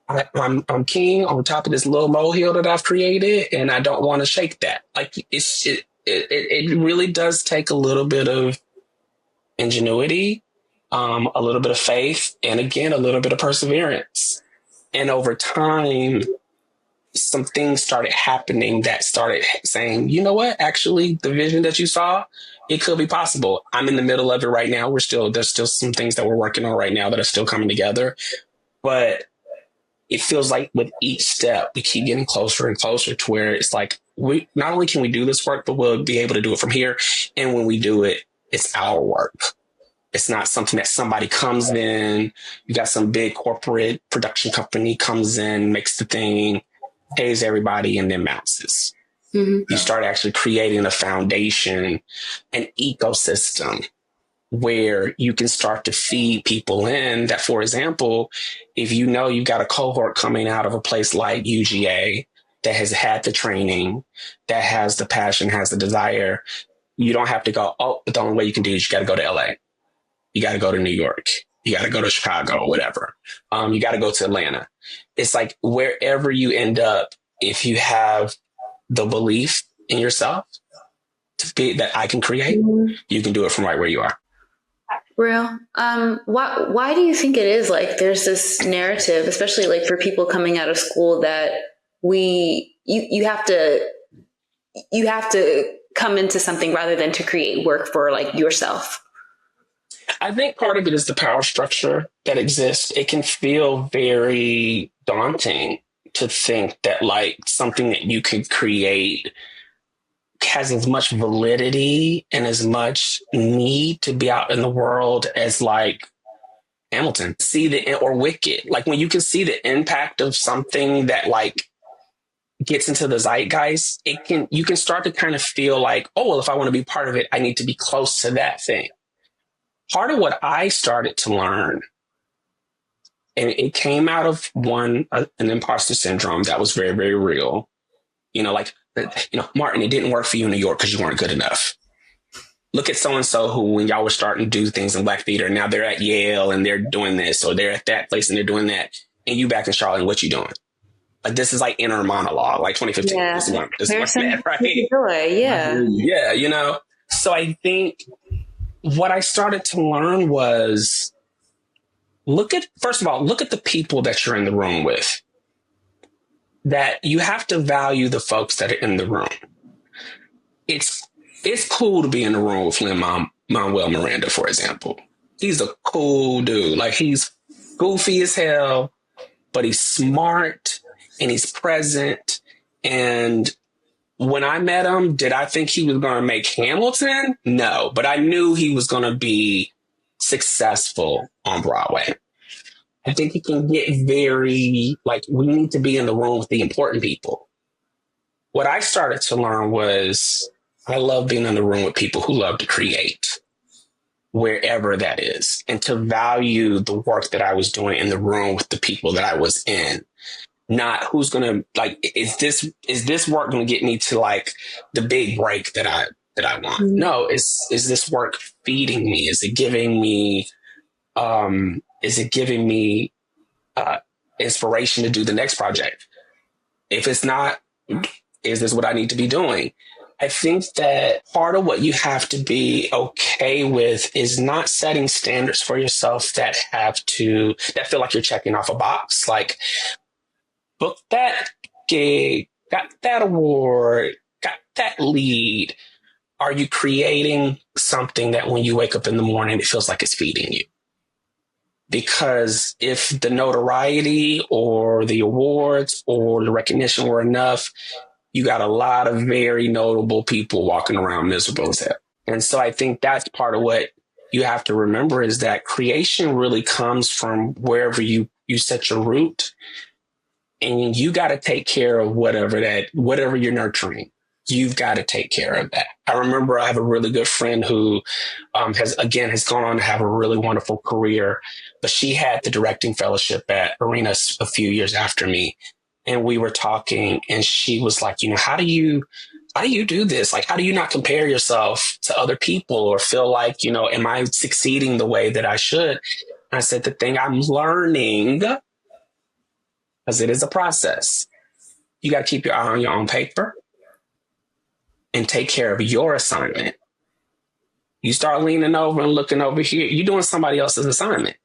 I'm king on top of this little molehill that I've created, and I don't want to shake that. It really does take a little bit of ingenuity, a little bit of faith, and again, a little bit of perseverance. And over time, some things started happening that started saying, you know what, actually, the vision that you saw, it could be possible. I'm in the middle of it right now. There's still some things that we're working on right now that are still coming together, but it feels like with each step, we keep getting closer and closer to where it's like, we not only can we do this work, but we'll be able to do it from here. And when we do it, it's our work. It's not something that somebody comes in, you got some big corporate production company comes in, makes the thing, pays everybody, and then bounces. Mm-hmm. You start actually creating a foundation, an ecosystem where you can start to feed people in that, for example, if you know you've got a cohort coming out of a place like UGA that has had the training, that has the passion, has the desire, you don't have to go, oh, the only way you can do is you got to go to LA. You got to go to New York. You got to go to Chicago or whatever. You got to go to Atlanta. It's like wherever you end up, if you have the belief in yourself to be that I can create, you can do it from right where you are. Real. Why do you think it is like there's this narrative, especially like for people coming out of school, that you have to come into something rather than to create work for like yourself? I think part of it is the power structure that exists. It can feel very daunting to think that like something that you can create has as much validity and as much need to be out in the world as like Hamilton or Wicked. Like when you can see the impact of something that like gets into the zeitgeist, you can start to kind of feel like, oh, well, if I want to be part of it, I need to be close to that thing. Part of what I started to learn, and it came out of an imposter syndrome that was very, very real. Martin, it didn't work for you in New York because you weren't good enough. Look at so-and-so who, when y'all were starting to do things in Black theater, now they're at Yale and they're doing this, or they're at that place and they're doing that. And you back in Charlotte, and what you doing? Like, this is like inner monologue, like 2015. Yeah. This is mad, right? Joy, yeah. Yeah, So I think what I started to learn was first of all, look at the people that you're in the room with. That you have to value the folks that are in the room. It's cool to be in the room with Lin-Manuel Miranda, for example. He's a cool dude. Like, he's goofy as hell, but he's smart and he's present. And when I met him, did I think he was going to make Hamilton? No, but I knew he was going to be successful on Broadway. I think it can get very, like, we need to be in the room with the important people. What I started to learn was I love being in the room with people who love to create, wherever that is, and to value the work that I was doing in the room with the people that I was in. Not who's going to, like, is this work going to get me to, like, the big break that I want? Mm-hmm. No, is this work feeding me? Is it giving me inspiration to do the next project? If it's not, is this what I need to be doing? I think that part of what you have to be okay with is not setting standards for yourself that feel like you're checking off a box. Like, book that gig, got that award, got that lead. Are you creating something that when you wake up in the morning, it feels like it's feeding you? Because if the notoriety or the awards or the recognition were enough, you got a lot of very notable people walking around miserable as hell. And so I think that's part of what you have to remember, is that creation really comes from wherever you set your root, and you got to take care of whatever you're nurturing. You've got to take care of that. I remember I have a really good friend who has gone on to have a really wonderful career, but she had the directing fellowship at Arena a few years after me. And we were talking, and she was like, how do you do this? Like, how do you not compare yourself to other people or feel like, am I succeeding the way that I should? And I said, the thing I'm learning, because it is a process, you got to keep your eye on your own paper and take care of your assignment. You start leaning over and looking over here, you're doing somebody else's assignment.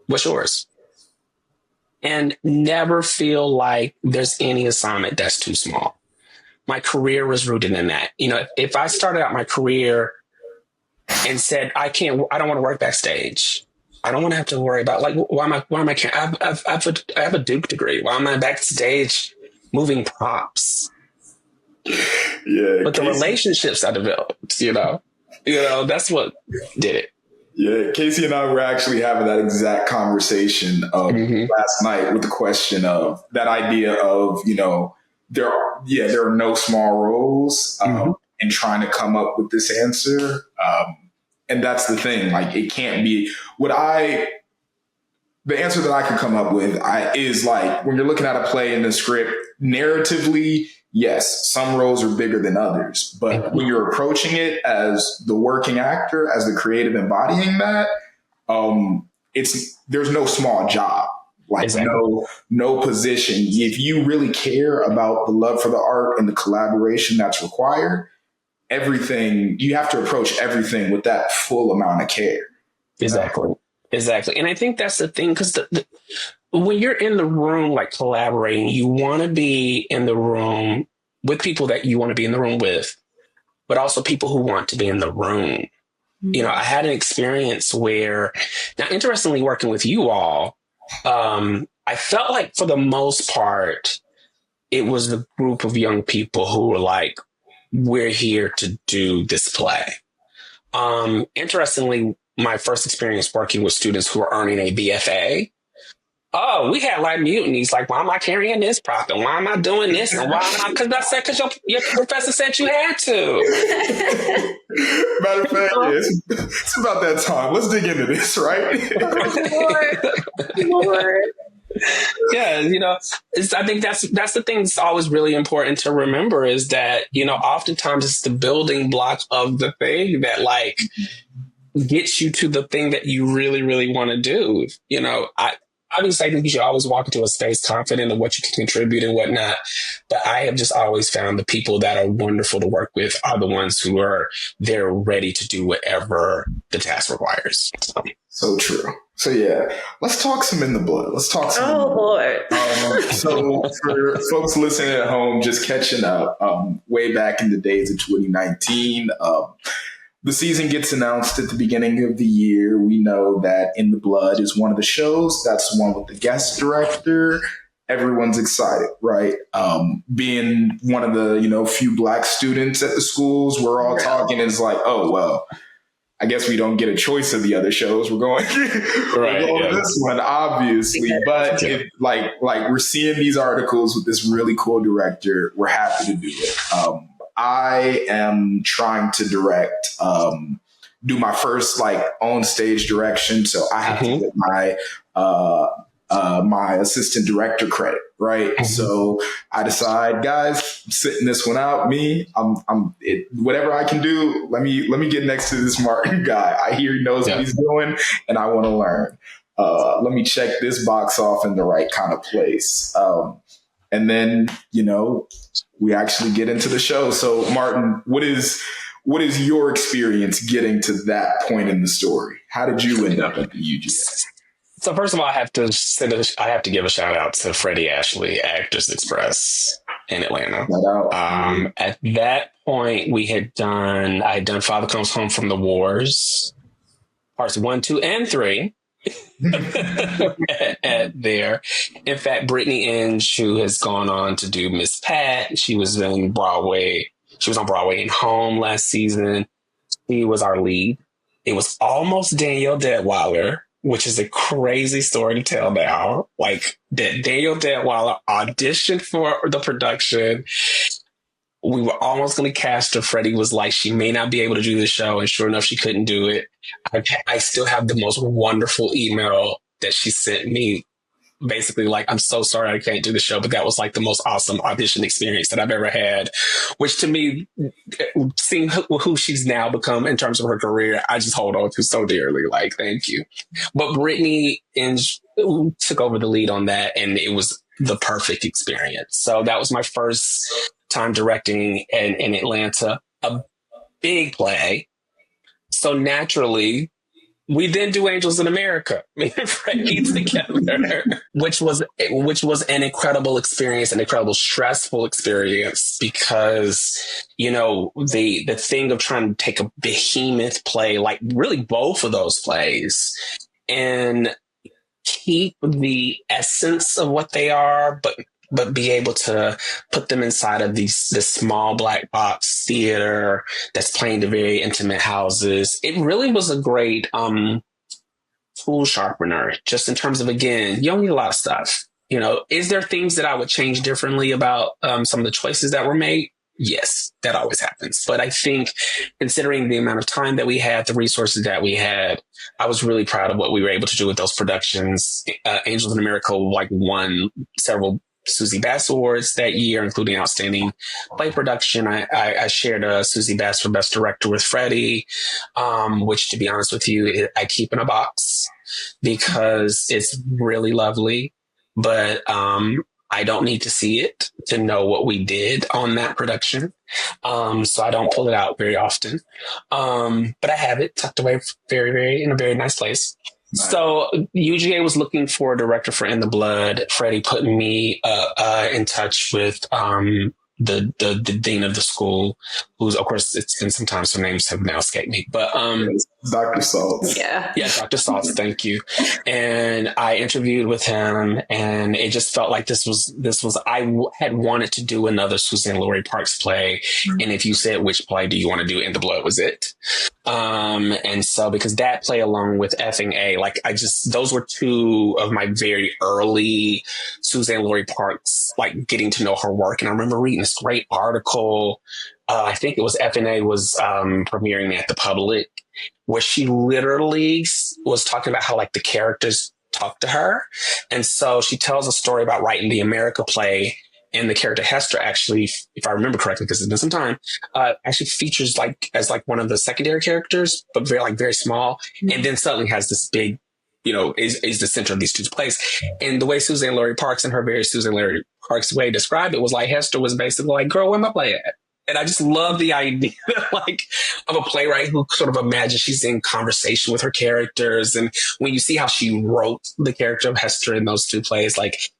What's yours? And never feel like there's any assignment that's too small. My career was rooted in that. If I started out my career and said, I don't want to work backstage, I don't want to have to worry about, like, why am I I have a Duke degree. Why am I backstage moving props? Yeah, but the relationships I developed, that's what did it. Yeah, Casey and I were actually having that exact conversation last night with the question of that idea of, there are no small roles, and trying to come up with this answer. And that's the thing, like it can't be the answer that I could come up with is like when you're looking at a play in the script, narratively, yes, some roles are bigger than others. But when you're approaching it as the working actor, as the creative embodying that, there's no small job. Like exactly. no position. If you really care about the love for the art and the collaboration that's required, you have to approach everything with that full amount of care. Exactly. Exactly. And I think that's the thing, because when you're in the room, like collaborating, you want to be in the room with people that you want to be in the room with, but also people who want to be in the room. Mm-hmm. I had an experience where, now, interestingly, working with you all, I felt like for the most part, it was the group of young people who were like, we're here to do this play. Interestingly, my first experience working with students who are earning a BFA. Oh, we had like mutinies. Like, why am I carrying this prop? And why am I doing this? And why am I? Because your professor said you had to. Matter of fact, it's about that time. Let's dig into this, right? Lord. Yeah, I think that's the thing that's always really important to remember is that, oftentimes it's the building block of the thing that like gets you to the thing that you really, really want to do. Obviously, I think you should always walk into a space confident in what you can contribute and whatnot. But I have just always found the people that are wonderful to work with are the ones who are they're ready to do whatever the task requires. So true. So yeah, let's talk some In the Blood. Let's talk some. Oh Lord. So for folks listening at home, just catching up, way back in the days of 2019, the season gets announced at the beginning of the year. We know that In the Blood is one of the shows. That's the one with the guest director. Everyone's excited, right? Being one of the, few Black students at the schools, we're all talking. It's like, oh, well, I guess we don't get a choice of the other shows. We're going, to this one, obviously. But like we're seeing these articles with this really cool director. We're happy to do it. I am trying to do my first on stage direction. So I have to get my assistant director credit, right? Mm-hmm. So I decide, guys, I'm sitting this one out. Whatever I can do, let me get next to this Martin guy. I hear he knows what he's doing and I want to learn. Let me check this box off in the right kind of place. And then, we actually get into the show. So Martin, what is your experience getting to that point in the story? How did you end up at the UGA? So first of all, I have to give a shout out to Freddie Ashley, Actors Express in Atlanta. At that point, I had done Father Comes Home from the Wars, parts 1, 2, and 3. at there. In fact, Brittany Inge, who has gone on to do Miss Pat, she was on Broadway in Home last season. She was our lead. It was almost Danielle Deadweiler, which is a crazy story to tell now. Like, that Danielle Deadweiler auditioned for the production. We were almost going to cast her. Freddie was like, she may not be able to do the show. And sure enough, she couldn't do it. I still have the most wonderful email that she sent me. Basically, like, I'm so sorry I can't do the show, but that was like the most awesome audition experience that I've ever had, which to me, seeing who she's now become in terms of her career, I just hold on to so dearly. Like, thank you. But Brittany took over the lead on that, and it was the perfect experience. So that was my first time directing in Atlanta, a big play. So naturally, we then do Angels in America, me and Freddie together, which was an incredible experience, an incredible stressful experience, because, the thing of trying to take a behemoth play, like really both of those plays, and keep the essence of what they are, but but be able to put them inside of this small black box theater that's playing to very intimate houses. It really was a great tool sharpener, just in terms of, again, you don't need a lot of stuff. You know, is there things that I would change differently about some of the choices that were made? Yes, that always happens. But I think considering the amount of time that we had, the resources that we had, I was really proud of what we were able to do with those productions. Angels in America won several Susie Bass Awards that year, including Outstanding Play Production. I shared a Susie Bass for Best Director with Freddie, which, to be honest with you, I keep in a box because it's really lovely. But I don't need to see it to know what we did on that production. So I don't pull it out very often. But I have it tucked away in a very nice place. Nice. So UGA was looking for a director for In the Blood. Freddie put me in touch with the dean of the school, who's, of course, it's been some time, so names have now escaped me. But Dr. Saltz. Yeah, Dr. Saltz, thank you. And I interviewed with him, and it just felt like this was. Had wanted to do another Suzanne Laurie Parks play, and if you said which play do you want to do, In the Blood was it. And so because that play, along with Effing A, those were two of my very early Suzanne Laurie Parks, getting to know her work. And I remember reading this great article. I think it was Effing A was premiering at the Public, where she literally was talking about how the characters talk to her. And so she tells a story about writing the America play. And the character Hester actually, if I remember correctly, because it's been some time, actually features as one of the secondary characters, but very small. And then suddenly has this big, is the center of these two plays. And the way Suzanne Laurie Parks, in her very Suzanne Laurie Parks way, described it was Hester was basically girl, where my play at? And I just love the idea of a playwright who sort of imagines she's in conversation with her characters. And when you see how she wrote the character of Hester in those two plays,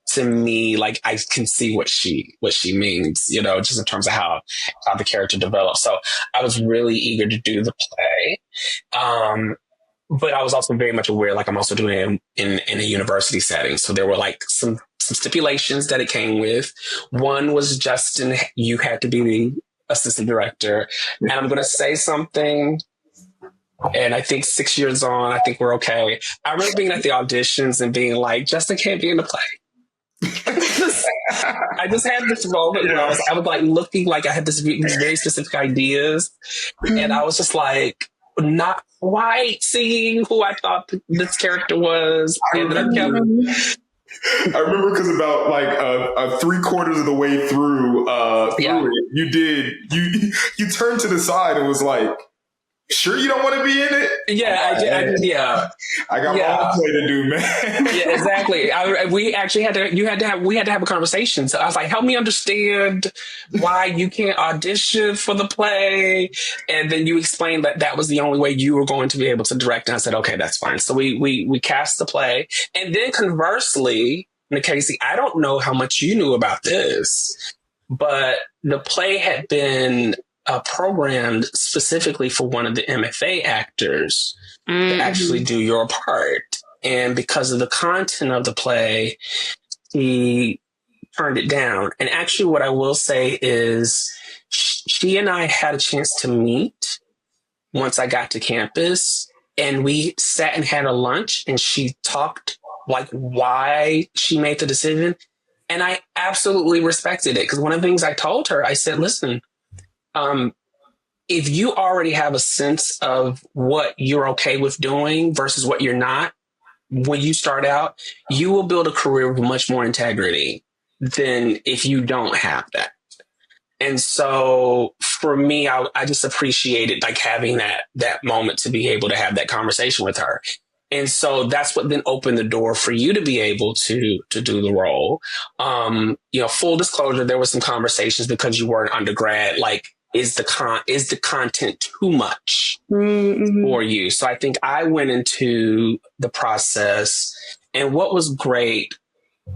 to me, I can see what she means, just in terms of how the character develops. So I was really eager to do the play. But I was also very much aware, I'm also doing it in a university setting. So there were some stipulations that it came with. One was, Justin, you had to be the assistant director. And I'm going to say something, and I think 6 years on, I think we're okay. I remember being at the auditions and being Justin can't be in the play. I just had this moment where I was looking I had these very specific ideas, and I was just not quite seeing who I thought this character was. And then I remember because about 3/4 of the way through it, you turned to the side and was sure you don't want to be in it? Yeah, I did. Yeah, I got my own play to do, man. Yeah, exactly. We actually had to have a conversation. So I was help me understand why you can't audition for the play. And then you explained that was the only way you were going to be able to direct. And I said, okay, that's fine. So we cast the play. And then conversely, Casey, I don't know how much you knew about this, but the play had been programmed specifically for one of the MFA actors to actually do your part. And because of the content of the play, he turned it down. And actually what I will say is she and I had a chance to meet once I got to campus, and we sat and had a lunch, and she talked why she made the decision. And I absolutely respected it, because one of the things I told her, I said, listen, if you already have a sense of what you're okay with doing versus what you're not, when you start out, you will build a career with much more integrity than if you don't have that. And so for me, I just appreciated having that moment to be able to have that conversation with her. And so that's what then opened the door for you to be able to do the role. Full disclosure, there were some conversations because you were an undergrad, is the content too much for you? So I think I went into the process, and what was great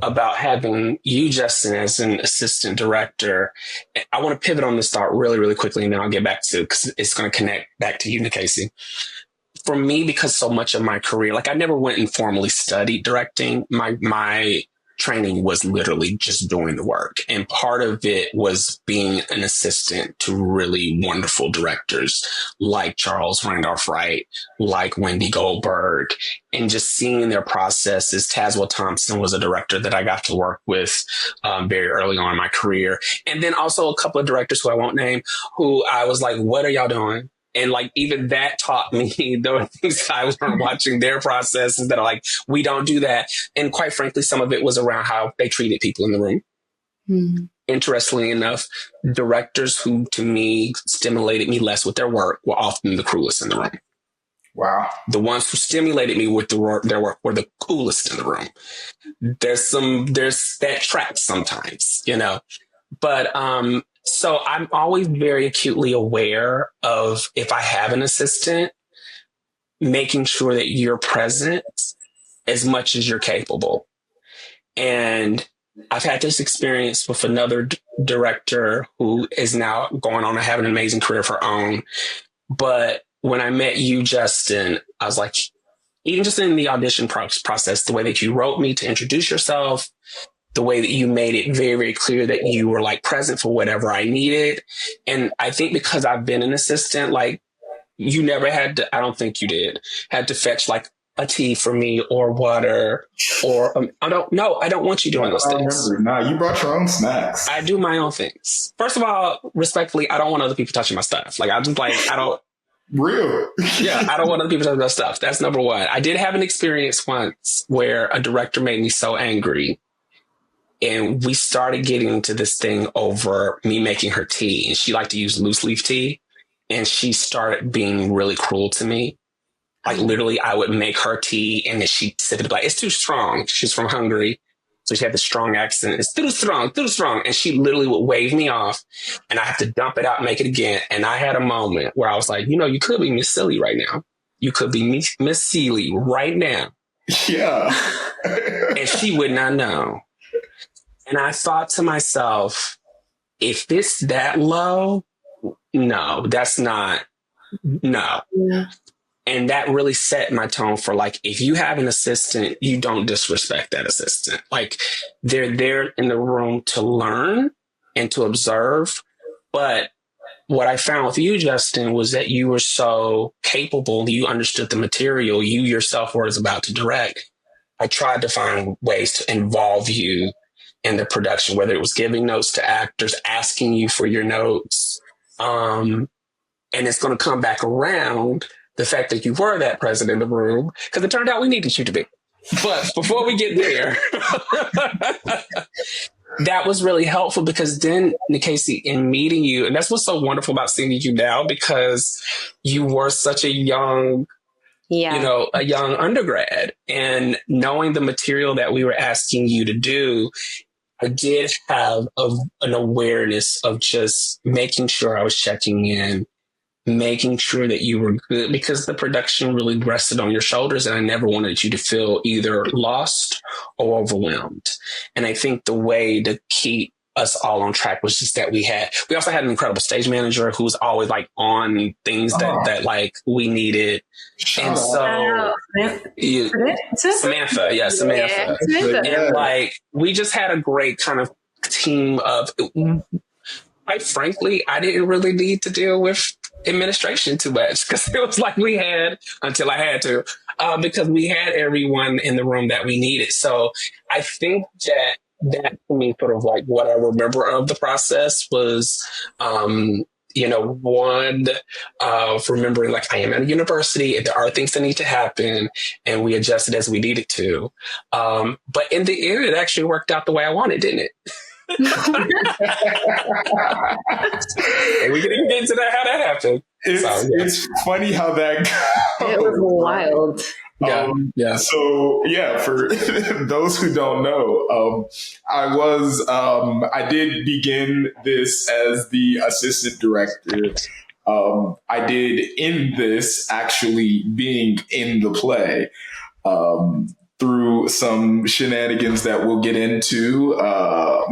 about having you, Justin, as an assistant director, I want to pivot on this thought really, really quickly, and then I'll get back to it because it's going to connect back to you, Casey. For me, because so much of my career, I never went and formally studied directing. My training was literally just doing the work. And part of it was being an assistant to really wonderful directors like Charles Randolph Wright, like Wendy Goldberg, and just seeing their processes. Tazewell Thompson was a director that I got to work with very early on in my career. And then also a couple of directors who I won't name, who I was like, what are y'all doing? And like, even that taught me, there were things I learned watching their processes that are like, we don't do that. And quite frankly, some of it was around how they treated people in the room. Mm-hmm. Interestingly enough, directors who to me stimulated me less with their work were often the cruelest in the room. Wow. The ones who stimulated me with their work were the coolest in the room. There's that tracks sometimes, you know, but, so I'm always very acutely aware of, if I have an assistant, making sure that you're present as much as you're capable. And I've had this experience with another director who is now going on to have an amazing career of her own. But when I met you, Justin, I was like, even just in the audition process, the way that you wrote me to introduce yourself, the way that you made it very, very clear that you were like present for whatever I needed. And I think because I've been an assistant, like you never had to, I don't think you had to fetch like a tea for me or water or I don't want you doing those things. Nah, you brought your own snacks. I do my own things. First of all, respectfully, I don't want other people touching my stuff. Like I don't. Real. Yeah, I don't want other people touching my stuff. That's number one. I did have an experience once where a director made me so angry. And we started getting into this thing over me making her tea. And she liked to use loose leaf tea. And she started being really cruel to me. Like literally, I would make her tea and then she'd sip it like, it's too strong. She's from Hungary. So she had this strong accent. It's too strong, too strong. And she literally would wave me off and I have to dump it out and make it again. And I had a moment where I was like, you know, you could be Miss Silly right now. You could be Miss Seeley right now. Yeah. And she would not know. And I thought to myself, if it's that low, no, that's not, no. Yeah. And that really set my tone for like, if you have an assistant, you don't disrespect that assistant. Like they're there in the room to learn and to observe. But what I found with you, Justin, was that you were so capable. You understood the material you yourself were about to direct. I tried to find ways to involve you in the production, whether it was giving notes to actors, asking you for your notes. And it's going to come back around the fact that you were that present in the room, because it turned out we needed you to be. But before we get there, that was really helpful because then, Nikesi, in meeting you, and that's what's so wonderful about seeing you now, because you were such a young, a young undergrad, and knowing the material that we were asking you to do, I did have an awareness of just making sure I was checking in, making sure that you were good, because the production really rested on your shoulders and I never wanted you to feel either lost or overwhelmed. And I think the way to keep us all on track was just that we also had an incredible stage manager who was always like on things that like we needed. And so Samantha. Yeah. And like, we just had a great kind of team of, quite frankly, I didn't really need to deal with administration too much because it was like we had, until I had to, because we had everyone in the room that we needed. So I think that for me, sort of like what I remember of the process was, one, remembering like I am at a university and there are things that need to happen and we adjusted as we needed to. But in the end, it actually worked out the way I wanted, didn't it? And we can even get into that, how that happened. It's funny how that goes. It was wild. So for those who don't know, I did begin this as the assistant director. I did end this actually being in the play. Through some shenanigans that we'll get into, I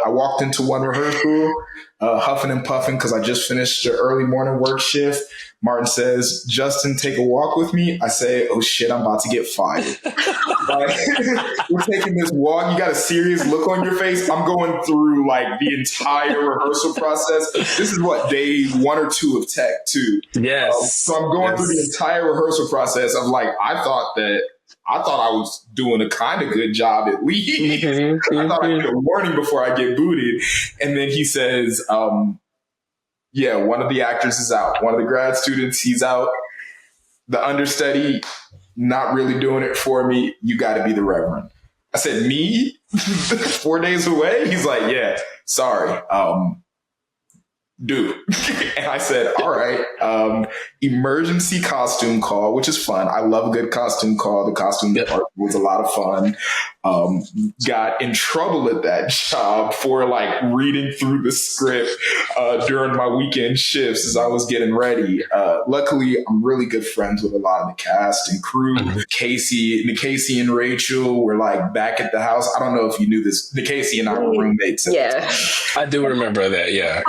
walked into one rehearsal, huffing and puffing because I just finished the early morning work shift. Martin says, "Justin, take a walk with me." I say, "Oh shit, I'm about to get fired." Like, we're taking this walk. You got a serious look on your face. I'm going through like the entire rehearsal process. This is what, day 1 or 2 of tech too. Yes. So I'm going through the entire rehearsal process of like, I thought I was doing a kind of good job at least. I thought I'd get a warning before I get booted. And then he says, yeah, one of the actors is out. One of the grad students, he's out. The understudy, not really doing it for me. You got to be the Reverend. I said, me? 4 days away? He's like, yeah, sorry. Dude. And I said, all right, emergency costume call, which is fun. I love a good costume call. The costume department was a lot of fun. Got in trouble at that job for like reading through the script during my weekend shifts as I was getting ready. Luckily, I'm really good friends with a lot of the cast and crew. Casey and Rachel were like back at the house. I don't know if you knew this. Casey and I were roommates. I do remember that. Yeah.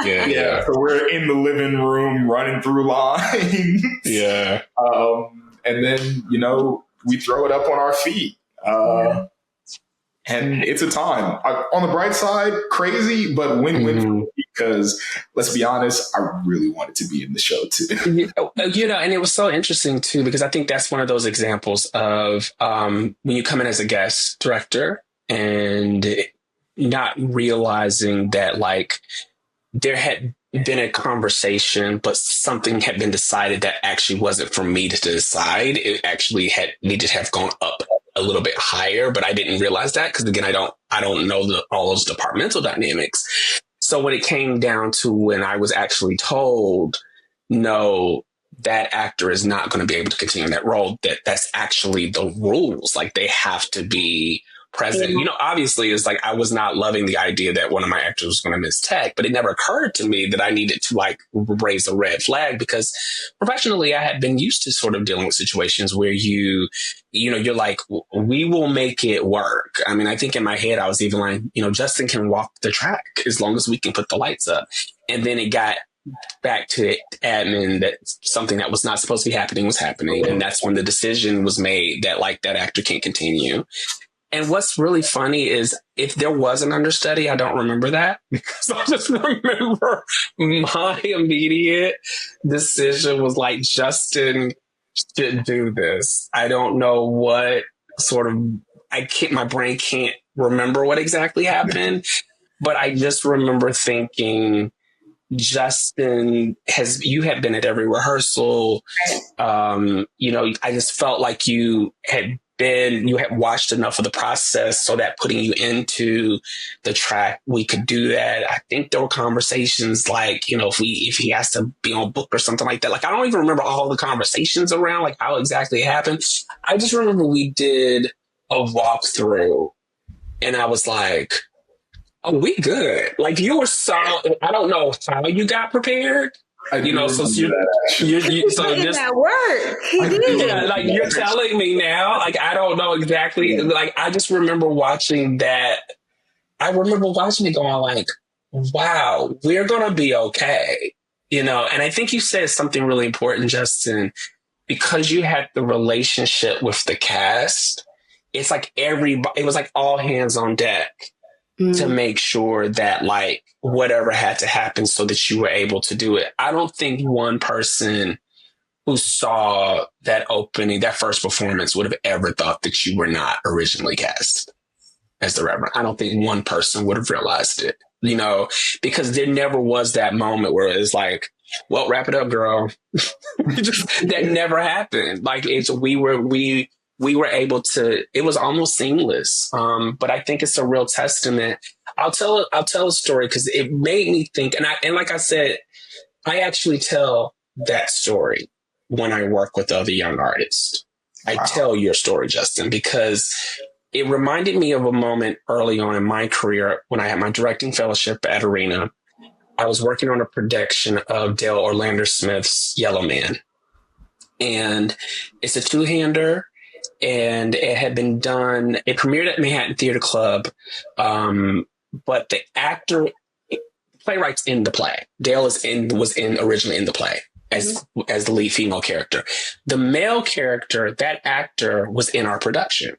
So we're in the living room running through lines. Yeah. And then, we throw it up on our feet. And it's a time. On the bright side, crazy, but win-win for me because, let's be honest, I really wanted to be in the show too. And it was so interesting too, because I think that's one of those examples of when you come in as a guest director and not realizing that like there had been a conversation, but something had been decided that actually wasn't for me to decide. It actually had needed to have gone up a little bit higher, but I didn't realize that because again, I don't know all those departmental dynamics. So when it came down to when I was actually told, no, that actor is not going to be able to continue in that role, that's actually the rules. Like they have to be present. Obviously it's like I was not loving the idea that one of my actors was going to miss tech, but it never occurred to me that I needed to like raise a red flag because professionally I had been used to sort of dealing with situations where you're like, we will make it work. I mean, I think in my head I was even like, Justin can walk the track as long as we can put the lights up. And then it got back to admin that something that was not supposed to be happening was happening. And that's when the decision was made that like that actor can't continue. And what's really funny is if there was an understudy, I don't remember that because I just remember my immediate decision was like, Justin should do this. I don't know what sort of, my brain can't remember what exactly happened, but I just remember thinking, Justin, you had been at every rehearsal. I just felt like you had watched enough of the process so that putting you into the track, we could do that. I think there were conversations like, if he has to be on book or something like that. Like, I don't even remember all the conversations around, like how exactly it happened. I just remember we did a walkthrough and I was like, oh, we good. Like you were so, I don't know how you got prepared. So that work. He did. Yeah, like you're telling me now, like I don't know exactly. Yeah. Like I just remember watching that. I remember watching it going like, wow, we're gonna be okay. And I think you said something really important, Justin, because you had the relationship with the cast. It's like it was like all hands on deck. To make sure that like whatever had to happen so that you were able to do it. I don't think one person who saw that opening, that first performance would have ever thought that you were not originally cast as the Reverend. I don't think one person would have realized it, because there never was that moment where it's like, well, wrap it up, girl. That never happened. Like we were able to, it was almost seamless. But I think it's a real testament. I'll tell a story because it made me think, and like I said, I actually tell that story when I work with other young artists. Wow. I tell your story, Justin, because it reminded me of a moment early on in my career when I had my directing fellowship at Arena. I was working on a production of Dale Orlando Smith's Yellow Man. And it's a two-hander. And it had been done, it premiered at Manhattan Theater Club, but the playwright's in the play. Dale was originally in the play as the lead female character. The male character, that actor was in our production.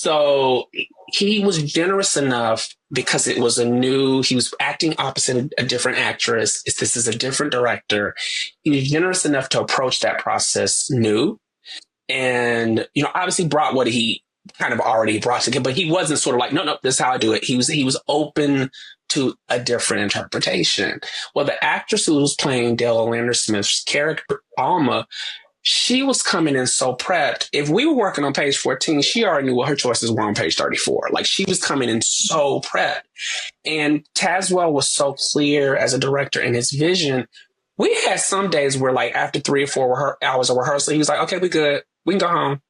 So he was generous enough because it was he was acting opposite a different actress. This is a different director. He was generous enough to approach that process new and, obviously brought what he kind of already brought to it, but he wasn't sort of like, no, this is how I do it. He was open to a different interpretation. Well, the actress who was playing Dale Olander Smith's character, Alma, she was coming in so prepped. If we were working on page 14, she already knew what her choices were on page 34. Like, she was coming in so prepped. And Tazwell was so clear as a director in his vision. We had some days where, like, after 3 or 4 hours of rehearsal, he was like, okay, we good. We can go home.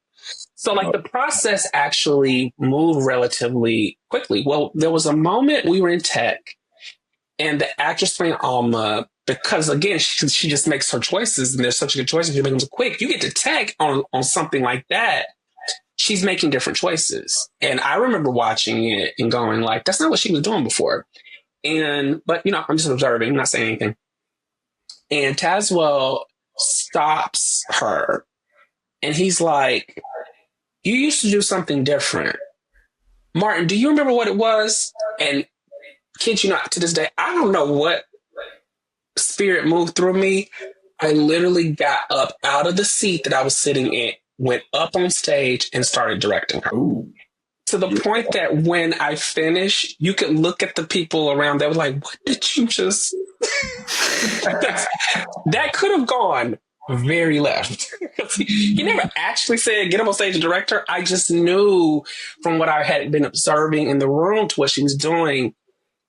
So, like, the process actually moved relatively quickly. Well, there was a moment we were in tech, and the actress playing Alma, because, again, she just makes her choices, and there's such a good choice, and she makes them quick. You get to tech on something like that, she's making different choices. And I remember watching it and going, like, that's not what she was doing before. But, I'm just observing, not saying anything. And Tazwell stops her, and he's like, you used to do something different. Martin, do you remember what it was? And kid you not, to this day, I don't know what spirit moved through me. I literally got up out of the seat that I was sitting in, went up on stage, and started directing her. Ooh. To the point that when I finished, you could look at the people around that were like, what did you just... That could have gone very left. He never actually said, get up on stage and direct her. I just knew from what I had been observing in the room to what she was doing,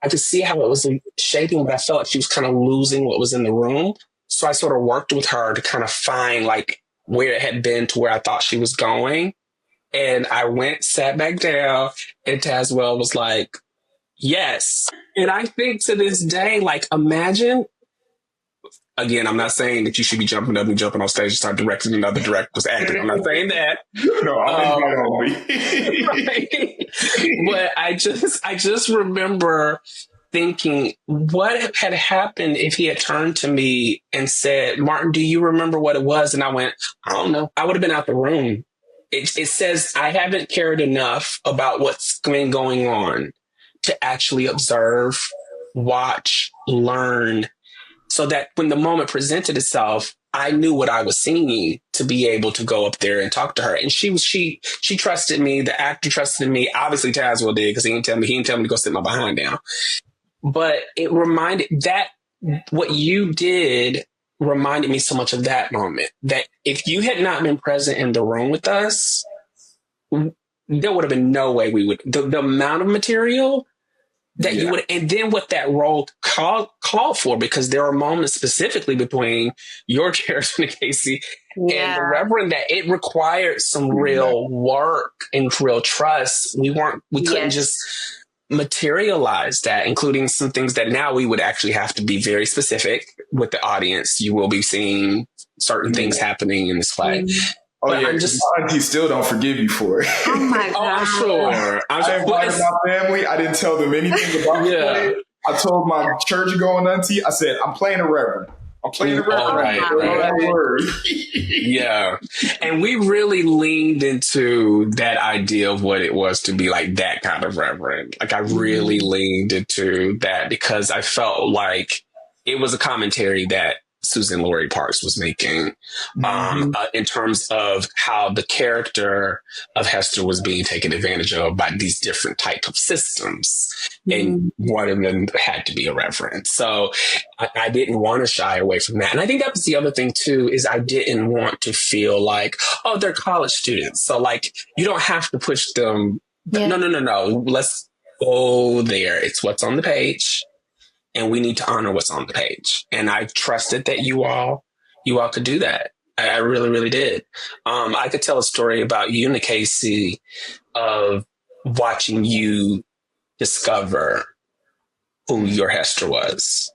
I could see how it was shaping, but I felt like she was kind of losing what was in the room. So I sort of worked with her to kind of find like where it had been to where I thought she was going. And I sat back down, and Tazwell was like, yes. And I think to this day, like, imagine, again, I'm not saying that you should be jumping up and jumping on stage and start directing another director's acting. I'm not saying that. No, right? But I just remember thinking, what had happened if he had turned to me and said, Martin, do you remember what it was? And I went, I don't know. I would have been out the room. It says I haven't cared enough about what's been going on to actually observe, watch, learn, so that when the moment presented itself, I knew what I was seeing to be able to go up there and talk to her. And she trusted me. The actor trusted me. Obviously, Tazwell did, because he didn't tell me to go sit my behind down. But it reminded that what you did reminded me so much of that moment, that if you had not been present in the room with us, there would have been no way we would, the amount of material that you would, and then what that role called for, because there are moments specifically between your character, Casey, and the Reverend, that it required some real work and real trust. We couldn't just materialize that, including some things that now we would actually have to be very specific with the audience. You will be seeing certain things happening in this play. Oh, but yeah, you still don't forgive you for it. Oh, my God. Oh, I'm sure. I invited my family. I didn't tell them anything about the play. I told my church-going auntie, I said, I'm playing a reverend. I'm playing a reverend. Right. Yeah. And we really leaned into that idea of what it was to be like that kind of reverend. Like, I really leaned into that because I felt like it was a commentary that Susan Laurie Parks was making in terms of how the character of Hester was being taken advantage of by these different types of systems. And one of them had to be a reverend. So I didn't want to shy away from that. And I think that was the other thing too, is I didn't want to feel like, oh, they're college students, so like you don't have to push them. No. Let's go there. It's what's on the page. And we need to honor what's on the page. And I trusted that you all could do that. I really, really did. I could tell a story about you, Casey, of watching you discover who your Hester was.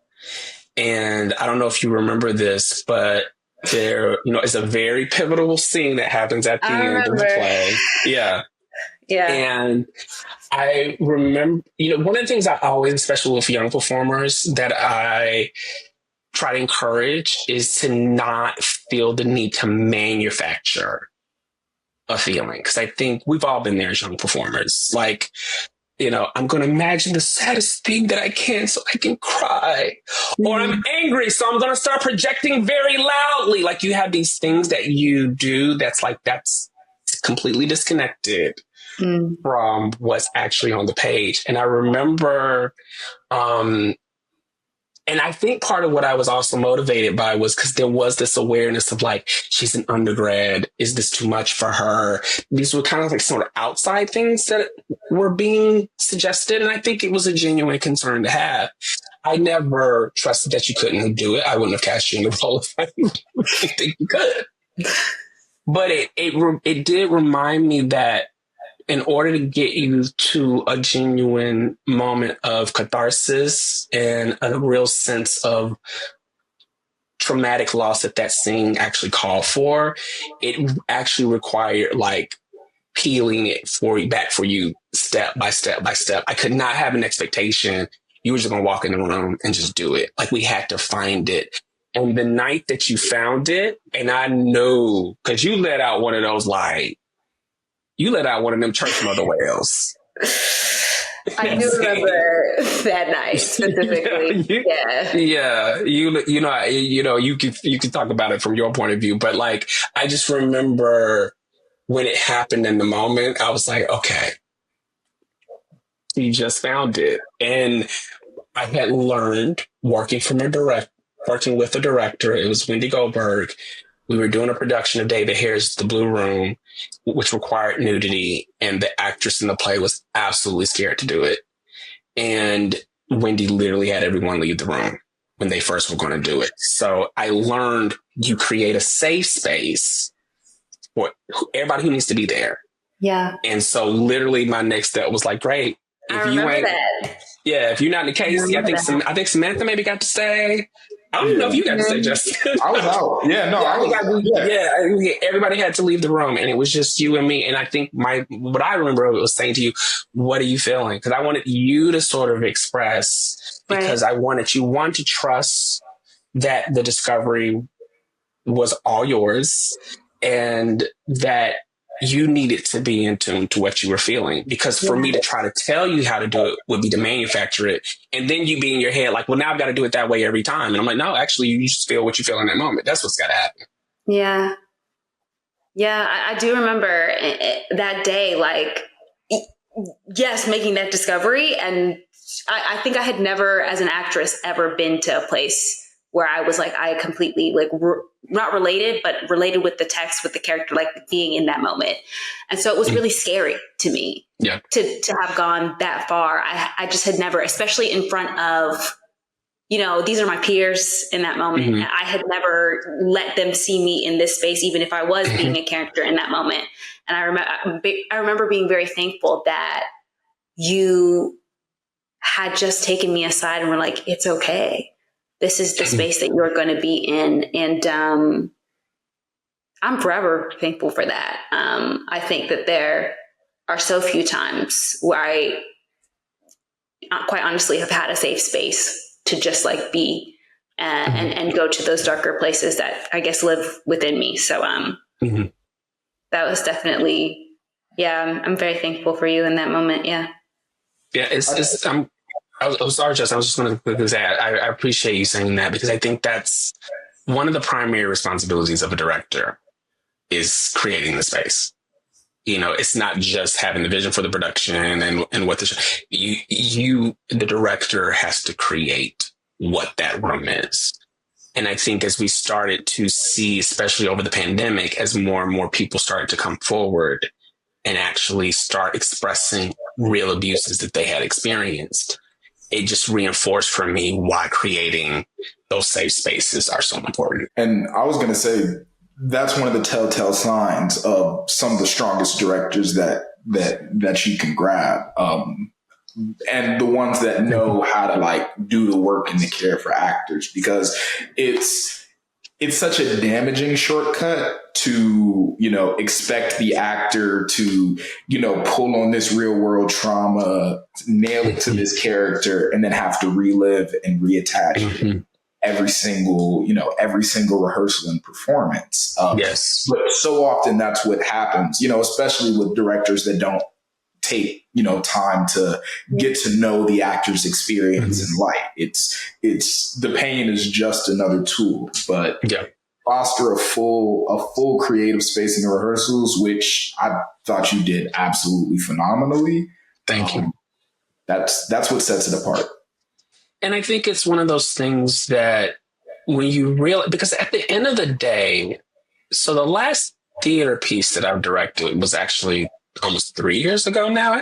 And I don't know if you remember this, but there, is a very pivotal scene that happens at the end of the play. Yeah. Yeah. And I remember, one of the things I always, especially with young performers, that I try to encourage is to not feel the need to manufacture a feeling. Because I think we've all been there as young performers. Like, you know, I'm going to imagine the saddest thing that I can so I can cry. Or I'm angry, so I'm going to start projecting very loudly. Like, you have these things that you do that's completely disconnected from what's actually on the page. And I remember, and I think part of what I was also motivated by was because there was this awareness of like, she's an undergrad. Is this too much for her? These were kind of like sort of outside things that were being suggested. And I think it was a genuine concern to have. I never trusted that you couldn't do it. I wouldn't have cast you in the role if I didn't think you could. But it did remind me that in order to get you to a genuine moment of catharsis and a real sense of traumatic loss that scene actually called for, it actually required like peeling it back for you step by step by step. I could not have an expectation. You were just going to walk in the room and just do it. Like, we had to find it. And the night that you found it, and I know, because you let out one of those, like, you let out one of them church mother wails. I do remember that night specifically. Yeah. You can talk about it from your point of view, but like, I just remember when it happened in the moment, I was like, okay, you just found it. And I had learned working with a director. It was Wendy Goldberg. We were doing a production of David Hare's The Blue Room, which required nudity, and the actress in the play was absolutely scared to do it. And Wendy literally had everyone leave the room when they first were going to do it. So I learned you create a safe space for everybody who needs to be there. Yeah. And so literally my next step was like, great. If you're not in the case, I think Samantha maybe got to stay. I don't even know if you got to say, Justin. I was out. Yeah, no, everybody had to leave the room, and it was just you and me. And I think what I remember was saying to you, "What are you feeling?" Because I wanted you to sort of express, because I wanted you to trust that the discovery was all yours, and that you needed to be in tune to what you were feeling. Because for me to try to tell you how to do it would be to manufacture it. And then you be in your head like, well, now I've got to do it that way every time. And I'm like, no, actually, you just feel what you feel in that moment. That's what's got to happen. Yeah. Yeah, I do remember that day, like, yes, making that discovery. And I think I had never, as an actress, ever been to a place where I was like, I completely like not related, but related with the text, with the character, like being in that moment. And so it was really scary to me to have gone that far. I just had never, especially in front of, these are my peers in that moment. Mm-hmm. I had never let them see me in this space, even if I was being a character in that moment. And I remember being very thankful that you had just taken me aside and were like, it's okay. This is the space that you're going to be in. And I'm forever thankful for that. I think that there are so few times where I quite honestly have had a safe space to just like be and go to those darker places that I guess live within me. So that was definitely, I'm very thankful for you in that moment. Yeah. Yeah. I'm sorry, Justin. I was just going to quickly say, I appreciate you saying that, because I think that's one of the primary responsibilities of a director is creating the space. It's not just having the vision for the production and what the director has to create what that room is. And I think as we started to see, especially over the pandemic, as more and more people started to come forward and actually start expressing real abuses that they had experienced, it just reinforced for me why creating those safe spaces are so important. And I was going to say, that's one of the telltale signs of some of the strongest directors that you can grab. And the ones that know how to like do the work and the care for actors, because it's such a damaging shortcut to, expect the actor to, pull on this real world trauma, nail it to this character, and then have to relive and reattach it. every single rehearsal and performance. Yes. But so often that's what happens, especially with directors that don't take, time to get to know the actor's experience in light. It's the pain is just another tool, but foster a full creative space in the rehearsals, which I thought you did absolutely phenomenally. Thank you. That's what sets it apart. And I think it's one of those things that when you realize, because at the end of the day, so the last theater piece that I've directed was actually almost 3 years ago now.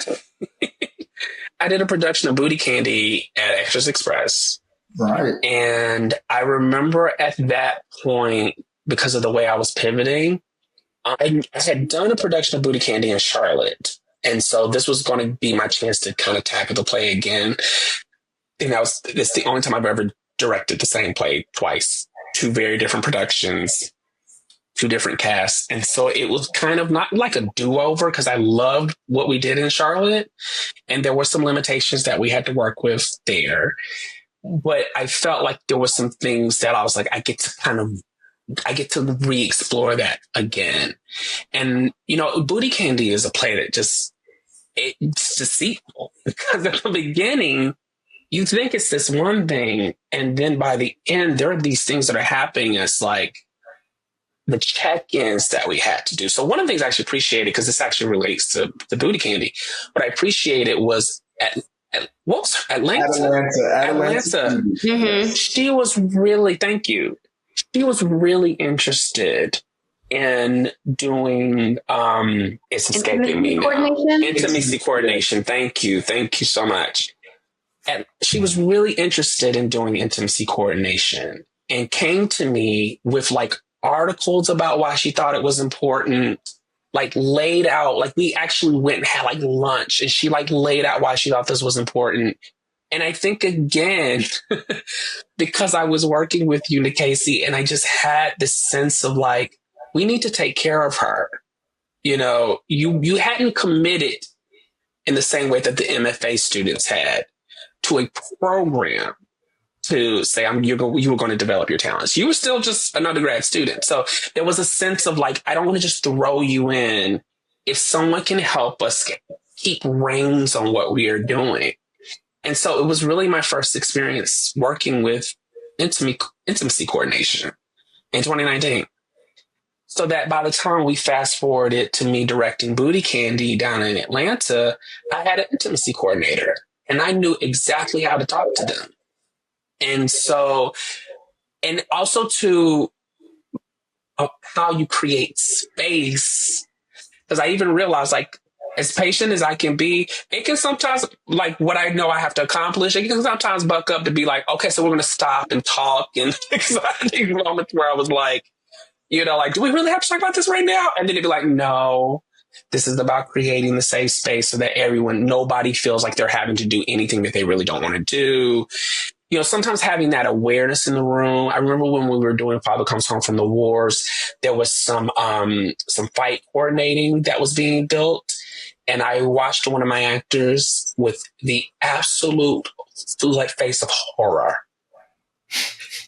I did a production of Booty Candy at Extras Express. Right. And I remember at that point, because of the way I was pivoting, I had done a production of Booty Candy in Charlotte. And so this was going to be my chance to kind of tackle the play again. And it's the only time I've ever directed the same play twice, 2 very different productions, 2 different casts. And so it was kind of not like a do-over, because I loved what we did in Charlotte. And there were some limitations that we had to work with there. But I felt like there were some things that I was like, I get to re-explore that again. And, Booty Candy is a play that it's deceitful, because at the beginning, you think it's this one thing, and then by the end, there are these things that are happening. It's like the check-ins that we had to do. So one of the things I actually appreciated, because this actually relates to the Booty Candy, what I appreciated was Atlanta. Mm-hmm. She was really, thank you. She was really interested in doing, it's escaping me now. Intimacy coordination. Thank you so much. And she was really interested in doing intimacy coordination, and came to me with like articles about why she thought it was important, like laid out, like we actually went and had like lunch, and she like laid out why she thought this was important. And I think again, because I was working with you, Casey, and I just had this sense of like, we need to take care of her. You hadn't committed in the same way that the MFA students had to a program to say, you were going to develop your talents. You were still just an undergrad student. So there was a sense of like, I don't want to just throw you in. If someone can help us keep reins on what we are doing. And so it was really my first experience working with intimacy coordination in 2019. So that by the time we fast forwarded to me directing Booty Candy down in Atlanta, I had an intimacy coordinator, and I knew exactly how to talk to them. And so, and also to how you create space, because I even realized, like, as patient as I can be, it can sometimes, like what I know I have to accomplish, it can sometimes buck up to be like, okay, so we're going to stop and talk. And I think moments where I was like, like, do we really have to talk about this right now? And then it'd be like, no, this is about creating the safe space so that nobody feels like they're having to do anything that they really don't want to do. Sometimes having that awareness in the room. I remember when we were doing Father Comes Home from the Wars, there was some fight coordinating that was being built. And I watched one of my actors with the absolute face of horror,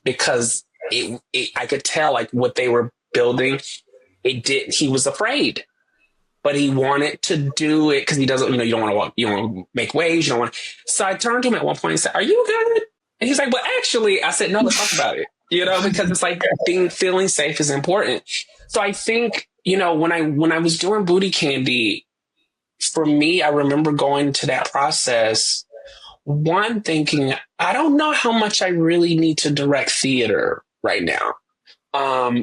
because I could tell like what they were building. He was afraid, but he wanted to do it because he doesn't, you don't want to make waves. You don't want. So I turned to him at one point and said, "Are you good?" And he's like, "Well, actually," I said, "No, let's talk about it." Because it's like feeling safe is important. So I think, when I was doing Booty Candy, for me, I remember going to that process, one, thinking, I don't know how much I really need to direct theater right now.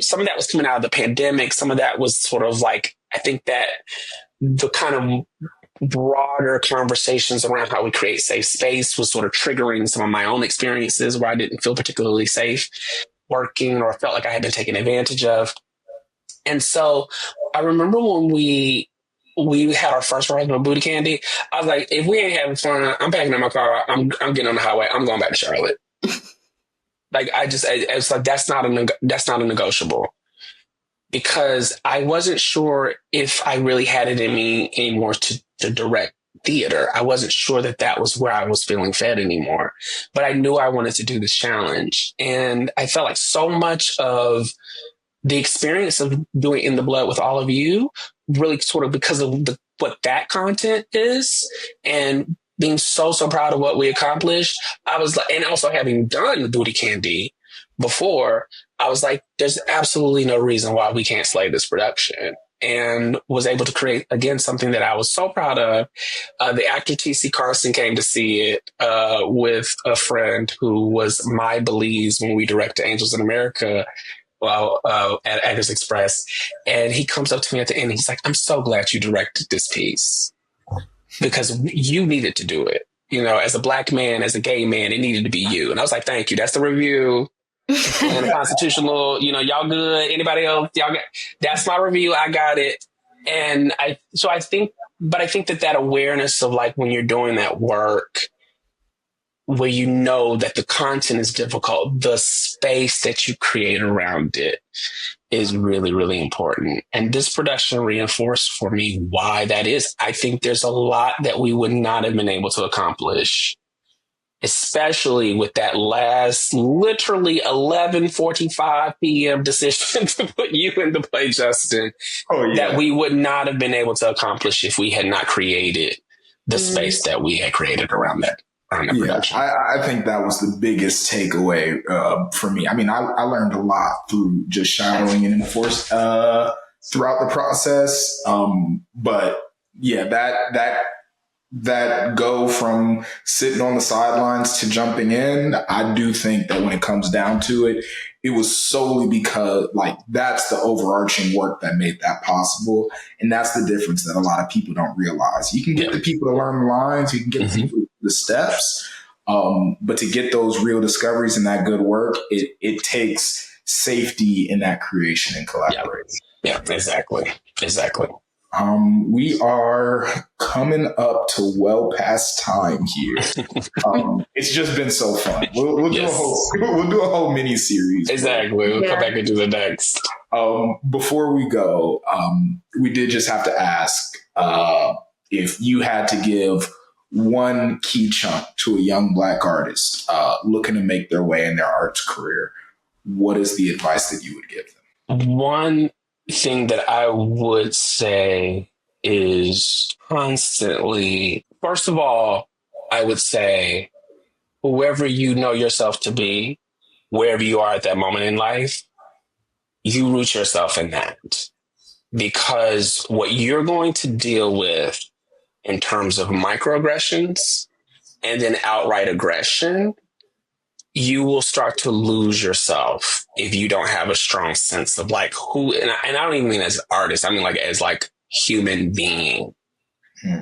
Some of that was coming out of the pandemic. Some of that was sort of like, I think that the kind of broader conversations around how we create safe space was sort of triggering some of my own experiences where I didn't feel particularly safe working, or felt like I had been taken advantage of. And so I remember when we had our first run of Booty Candy, I was like, if we ain't having fun, I'm packing up my car. I'm getting on the highway. I'm going back to Charlotte. Like, it's like, that's not a negotiable, because I wasn't sure if I really had it in me anymore to direct theater. I wasn't sure that that was where I was feeling fed anymore, but I knew I wanted to do this challenge. And I felt like so much of the experience of doing In the Blood with all of you, really sort of because of what that content is, and being so proud of what we accomplished. I was like, and also having done Booty Candy before, I was like, there's absolutely no reason why we can't slay this production. And was able to create, again, something that I was so proud of. The actor T.C. Carson came to see it with a friend who was my Belize when we directed Angels in America, at Actors Express. And he comes up to me at the end and he's like, I'm so glad you directed this piece because you needed to do it. You know, as a Black man, as a gay man, it needed to be you. And I was like, thank you. That's the review. And the constitutional, y'all good? Anybody else? That's my review. I got it. And I think that awareness of like when you're doing that work, where you know that the content is difficult, the space that you create around it is really, really important. And this production reinforced for me why that is. I think there's a lot that we would not have been able to accomplish, especially with that last literally 11:45 p.m. decision to put you in the play, Justin, that we would not have been able to accomplish if we had not created the space that we had created around that. Production. I think that was the biggest takeaway for me. I mean, I learned a lot through just shadowing and enforce throughout the process. But yeah, that go from sitting on the sidelines to jumping in, I do think that when it comes down to it, it was solely because like that's the overarching work that made that possible. And that's the difference that a lot of people don't realize. You can get the people to learn the lines, you can get the people the steps, but to get those real discoveries and that good work, it takes safety in that creation and collaboration. Yeah, exactly. We are coming up to well past time here. It's just been so fun. We'll do a whole mini series. Exactly. We'll come back and do the next. Before we go, we did just have to ask if you had to give one key chunk to a young Black artist looking to make their way in their arts career, what is the advice that you would give them? One thing that I would say is constantly, first of all, I would say whoever you know yourself to be, wherever you are at that moment in life, you root yourself in that. Because what you're going to deal with in terms of microaggressions and then outright aggression, you will start to lose yourself if you don't have a strong sense of like who, and I don't even mean as artist, I mean like as like human being.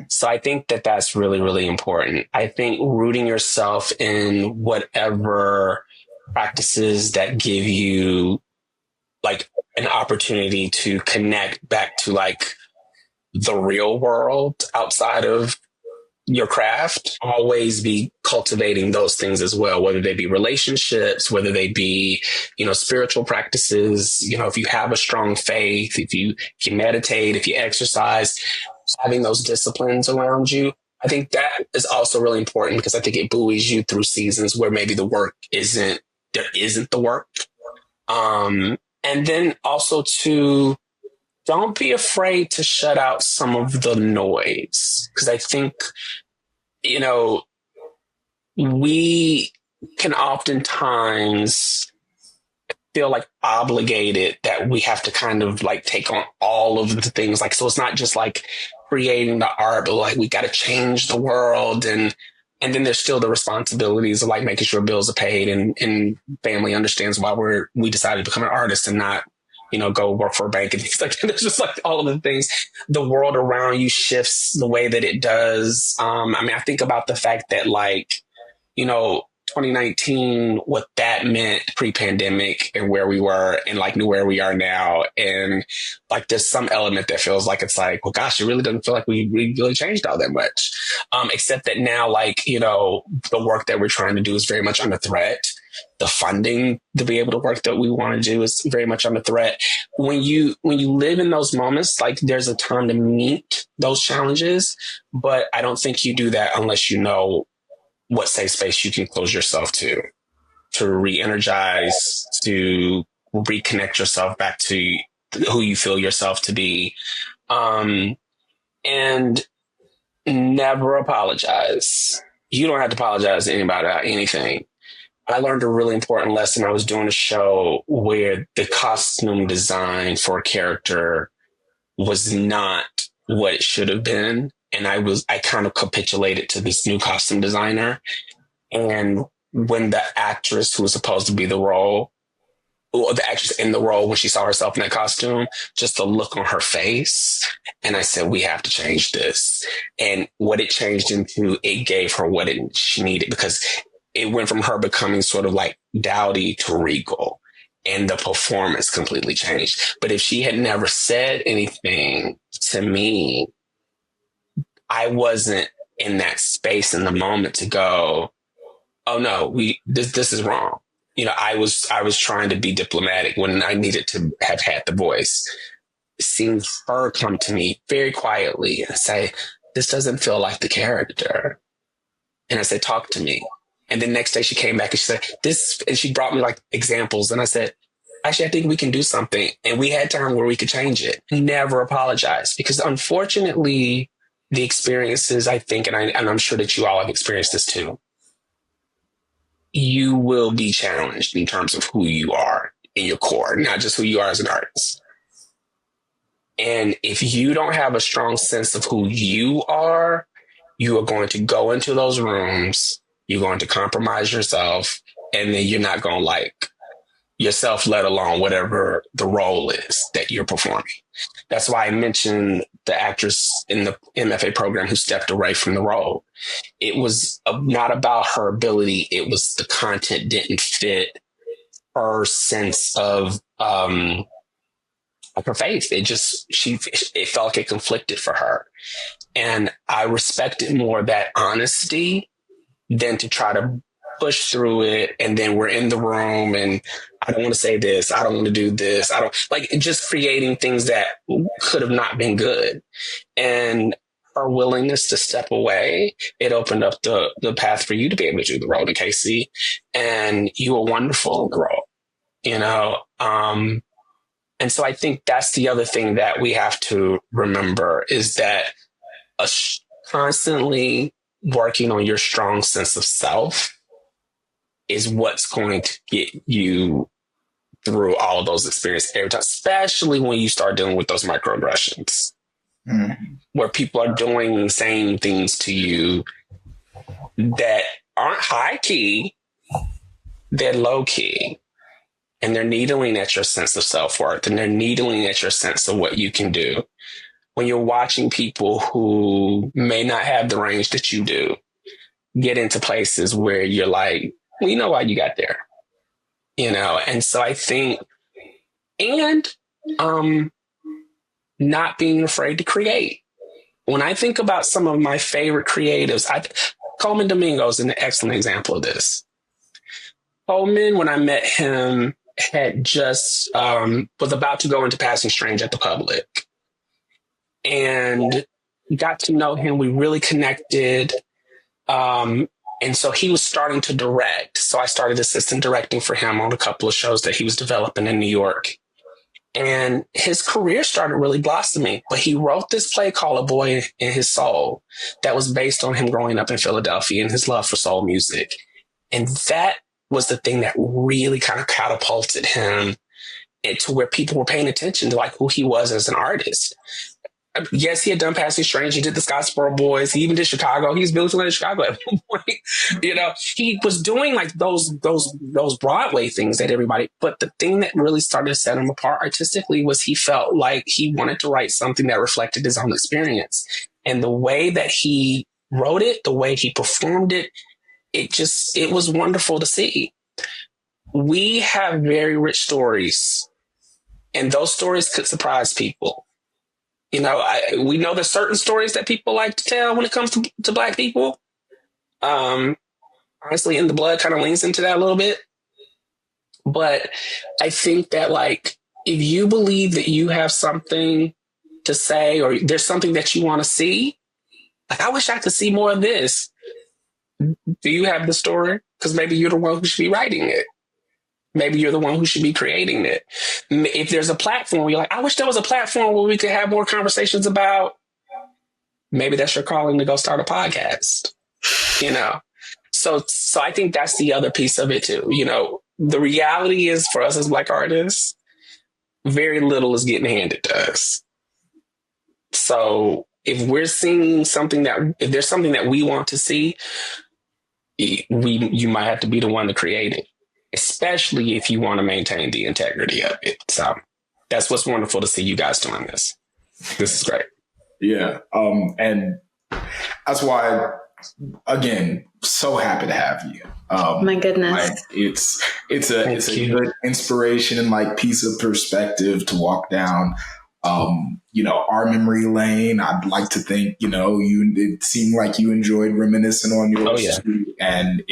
So I think that that's really, really important. I think rooting yourself in whatever practices that give you like an opportunity to connect back to like the real world outside of your craft, always be cultivating those things as well, whether they be relationships, whether they be, spiritual practices, if you have a strong faith, if you meditate, if you exercise, having those disciplines around you. I think that is also really important because I think it buoys you through seasons where maybe there isn't the work. And then also don't be afraid to shut out some of the noise. Because I think, we can oftentimes feel like obligated that we have to kind of like take on all of the things. Like, so it's not just like creating the art, but like we got to change the world. And then there's still the responsibilities of like making sure bills are paid and family understands why we decided to become an artist and not, go work for a bank and things like that. There's just like all of the things. The world around you shifts the way that it does. I think about the fact that 2019, what that meant pre-pandemic and where we were and like where we are now. And like, there's some element that feels like, it's like, well, gosh, it really doesn't feel like we really changed all that much. Except that now, the work that we're trying to do is very much under threat. The funding to be able to work that we want to do is very much under threat. when you live in those moments, like there's a time to meet those challenges, but I don't think you do that unless you know what safe space you can close yourself to re-energize, to reconnect yourself back to who you feel yourself to be. And never apologize. You don't have to apologize to anybody about anything. I learned a really important lesson. I was doing a show where the costume design for a character was not what it should have been. And I kind of capitulated to this new costume designer. And when the actress who was supposed to be the role, or the actress in the role, when she saw herself in that costume, just the look on her face. And I said, we have to change this. And what it changed into, it gave her what she needed, because it went from her becoming sort of like dowdy to regal, and the performance completely changed. But if she had never said anything to me, I wasn't in that space in the moment to go, oh no, this is wrong. You know, I was trying to be diplomatic when I needed to have had the voice. Seeing her come to me very quietly and say, this doesn't feel like the character. And I said, talk to me. And then next day she came back and she said this, and she brought me like examples. And I said, actually, I think we can do something. And we had time where we could change it. Never apologize, because unfortunately the experiences, I think, and I'm sure that you all have experienced this too, you will be challenged in terms of who you are in your core, not just who you are as an artist. And if you don't have a strong sense of who you are going to go into those rooms, you're going to compromise yourself, and then you're not going to like yourself, let alone whatever the role is that you're performing. That's why I mentioned the actress in the MFA program who stepped away from the role. It was not about her ability. It was the content didn't fit her sense of her faith. It felt like it conflicted for her. And I respected more that honesty than to try to push through it. And then we're in the room and I don't want to say this. I don't want to do this. I don't like just creating things that could have not been good. And her willingness to step away, it opened up the path for you to be able to do the role in Casey. And you were wonderful in the role, you know? And so I think that's the other thing that we have to remember is that constantly working on your strong sense of self is what's going to get you through all of those experiences every time, especially when you start dealing with those microaggressions, where people are doing the same things to you that aren't high key, they're low key, and they're needling at your sense of self-worth, and they're needling at your sense of what you can do. When you're watching people who may not have the range that you do get into places where you're like, well, you know why you got there, you know? And so I think, and not being afraid to create. When I think about some of my favorite creatives, Coleman Domingo is an excellent example of this. Coleman, when I met him, had just was about to go into Passing Strange at the Public, and got to know him. We really connected. And so he was starting to direct. So I started assistant directing for him on a couple of shows that he was developing in New York. And his career started really blossoming. But he wrote this play called A Boy in His Soul that was based on him growing up in Philadelphia and his love for soul music. And that was the thing that really kind of catapulted him into where people were paying attention to like who he was as an artist. Yes, he had done Passing Strange. He did the Scottsboro Boys. He even did Chicago. He's built in Chicago at one point. You know, he was doing like those Broadway things that everybody. But the thing that really started to set him apart artistically was he felt like he wanted to write something that reflected his own experience. And the way that he wrote it, the way he performed it, it was wonderful to see. We have very rich stories, and those stories could surprise people. You know, we know there's certain stories that people like to tell when it comes to Black people. Honestly, In the Blood kind of leans into that a little bit. But I think that like if you believe that you have something to say or there's something that you want to see, like, I wish I could see more of this. Do you have the story? Because maybe you're the one who should be writing it. Maybe you're the one who should be creating it. If there's a platform where you're like, I wish there was a platform where we could have more conversations about, maybe that's your calling to go start a podcast, you know? So I think that's the other piece of it too. You know, the reality is for us as Black artists, very little is getting handed to us. So if we're seeing something if there's something that we want to see, you might have to be the one to create it, especially if you want to maintain the integrity of it. So that's what's wonderful to see you guys doing this. This is great. Yeah. And that's why, again, so happy to have you. My goodness. Like, it's a good inspiration and like piece of perspective to walk down, you know, our memory lane. I'd like to think, you know, it seemed like you enjoyed reminiscing on yours. Oh, yeah. And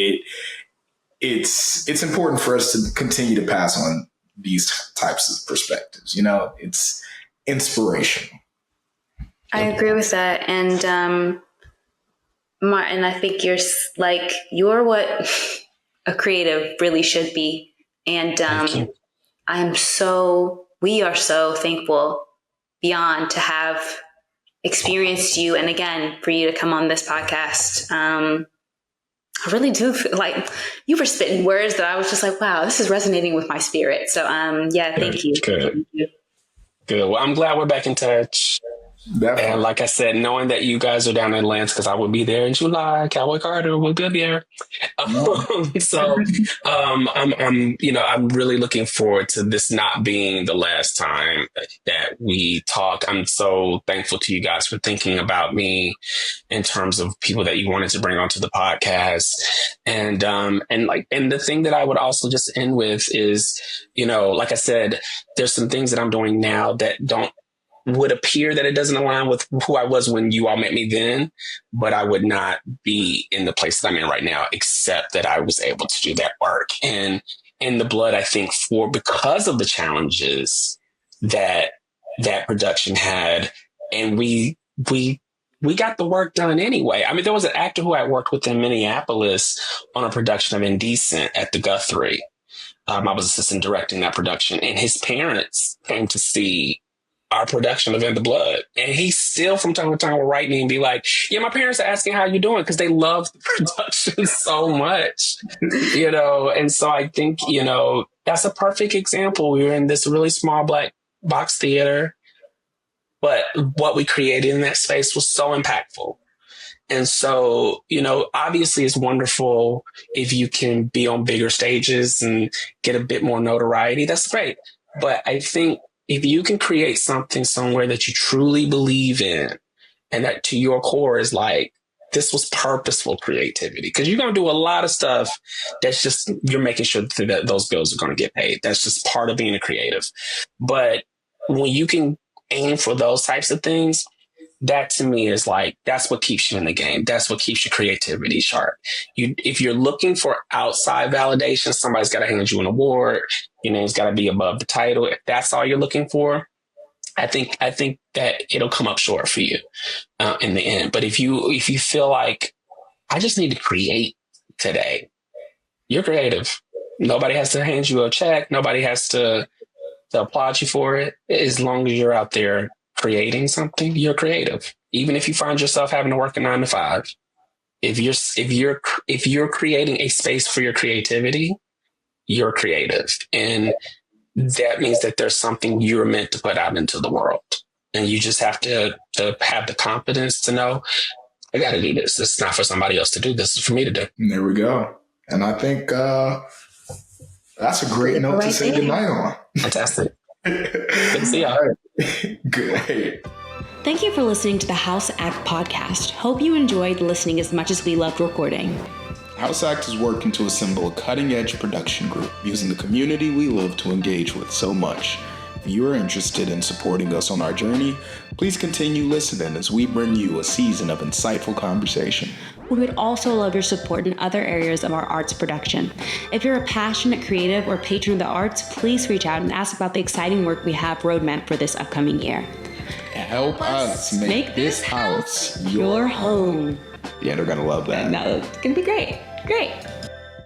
it's important for us to continue to pass on these types of perspectives. You know, it's inspirational. I agree with that. And Martin, I think you're what a creative really should be. And we are so thankful beyond to have experienced you. And again, for you to come on this podcast. I really do feel like you were spitting words that I was just like, wow, this is resonating with my spirit. So yeah, thank you. Good. Thank you. Good. Well, I'm glad we're back in touch. Definitely. And like I said, knowing that you guys are down in Atlanta, because I will be there in July, Cowboy Carter will be there. I'm really looking forward to this not being the last time that we talk. I'm so thankful to you guys for thinking about me in terms of people that you wanted to bring onto the podcast. And the thing that I would also just end with is, you know, like I said, there's some things that I'm doing now that would appear that it doesn't align with who I was when you all met me then, but I would not be in the place that I'm in right now, except that I was able to do that work. And in the blood, I think because of the challenges that production had, and we got the work done anyway. I mean, there was an actor who I worked with in Minneapolis on a production of Indecent at the Guthrie. I was assistant directing that production, and his parents came to see our production of In the Blood. And he still from time to time will write me and be like, yeah, my parents are asking how you're doing, because they love the production so much, you know? And so I think, you know, that's a perfect example. We were in this really small Black box theater, but what we created in that space was so impactful. And so, you know, obviously it's wonderful if you can be on bigger stages and get a bit more notoriety. That's great. But I think if you can create something somewhere that you truly believe in, and that to your core is like, this was purposeful creativity, because you're going to do a lot of stuff that's just, you're making sure that those bills are going to get paid. That's just part of being a creative. But when you can aim for those types of things, that to me is like, that's what keeps you in the game. That's what keeps your creativity sharp. If you're looking for outside validation, somebody's got to hand you an award. Your name's got to be above the title. If that's all you're looking for, I think that it'll come up short for you in the end. But if you feel like, I just need to create today, you're creative. Nobody has to hand you a check. Nobody has to applaud you for it. As long as you're out there creating something, you're creative. Even if you find yourself having to work a 9 to 5, if you're creating a space for your creativity, you're creative. And that means that there's something you're meant to put out into the world. And you just have to have the confidence to know, I got to do this. This is not for somebody else to do. This is for me to do. And there we go. And I think that's a great note to say goodnight on. Fantastic. Good to see y'all. Good. Thank you for listening to the House Act podcast. Hope you enjoyed listening as much as we loved recording. House Act has worked to assemble a cutting-edge production group using the community we love to engage with so much. If you are interested in supporting us on our journey, please continue listening as we bring you a season of insightful conversation. we would also love your support in other areas of our arts production. If you're a passionate creative or patron of the arts, please reach out and ask about the exciting work we have roadmap for this upcoming year. Help us make this house your home. home. Yeah, they're going to love that. No, it's going to be great. Great.